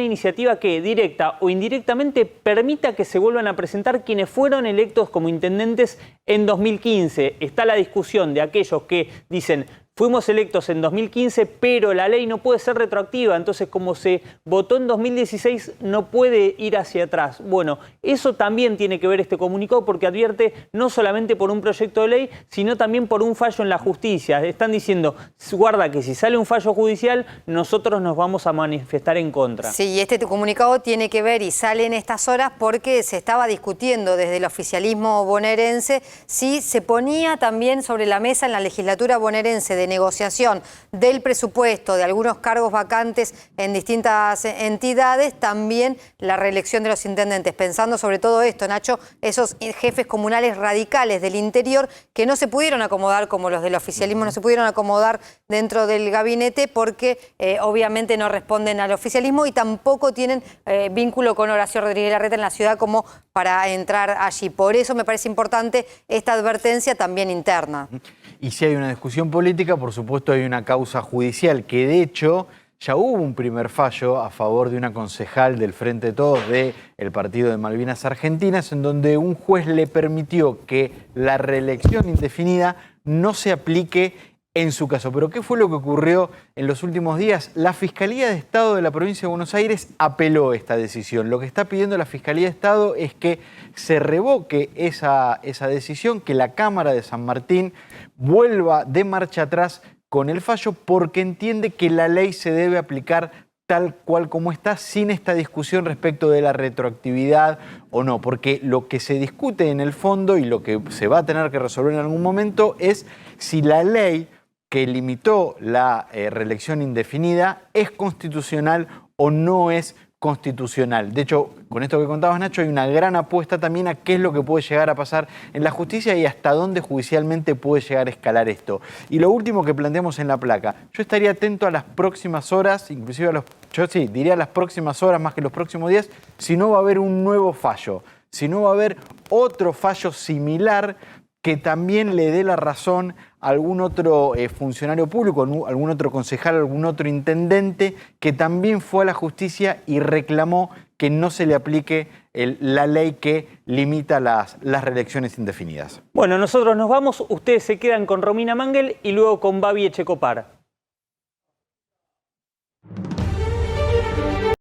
iniciativa que directa o indirectamente permita que se vuelvan a presentar quienes fueron electos como intendentes en 2015. Está la discusión de aquellos que dicen: fuimos electos en 2015, pero la ley no puede ser retroactiva, entonces como se votó en 2016 no puede ir hacia atrás. Bueno, eso también tiene que ver este comunicado porque advierte no solamente por un proyecto de ley, sino también por un fallo en la justicia. Están diciendo, guarda que si sale un fallo judicial, nosotros nos vamos a manifestar en contra. Sí, y este comunicado tiene que ver y sale en estas horas porque se estaba discutiendo desde el oficialismo bonaerense si se ponía también sobre la mesa en la legislatura bonaerense de negociación del presupuesto, de algunos cargos vacantes en distintas entidades, también la reelección de los intendentes. Pensando sobre todo esto, Nacho, esos jefes comunales radicales del interior que no se pudieron acomodar, como los del oficialismo, no se pudieron acomodar dentro del gabinete porque obviamente no responden al oficialismo y tampoco tienen vínculo con Horacio Rodríguez Larreta en la ciudad como para entrar allí. Por eso me parece importante esta advertencia también interna. Y si hay una discusión política, por supuesto hay una causa judicial, que de hecho ya hubo un primer fallo a favor de una concejal del Frente de Todos del Partido de Malvinas Argentinas, en donde un juez le permitió que la reelección indefinida no se aplique en su caso. Pero ¿qué fue lo que ocurrió en los últimos días? La Fiscalía de Estado de la Provincia de Buenos Aires apeló esta decisión. Lo que está pidiendo la Fiscalía de Estado es que se revoque esa decisión, que la Cámara de San Martín vuelva de marcha atrás con el fallo, porque entiende que la ley se debe aplicar tal cual como está, sin esta discusión respecto de la retroactividad o no, porque lo que se discute en el fondo y lo que se va a tener que resolver en algún momento es si la ley que limitó la reelección indefinida es constitucional o no es constitucional. De hecho, con esto que contabas, Nacho, hay una gran apuesta también a qué es lo que puede llegar a pasar en la justicia y hasta dónde judicialmente puede llegar a escalar esto. Y lo último que planteamos en la placa, yo estaría atento a las próximas horas, inclusive yo sí, diría las próximas horas más que los próximos días, si no va a haber un nuevo fallo, si no va a haber otro fallo similar que también le dé la razón a algún otro funcionario público, algún otro concejal, algún otro intendente que también fue a la justicia y reclamó que no se le aplique la ley que limita las reelecciones indefinidas. Bueno, nosotros nos vamos, ustedes se quedan con Romina Mangel y luego con Babi Echecopar.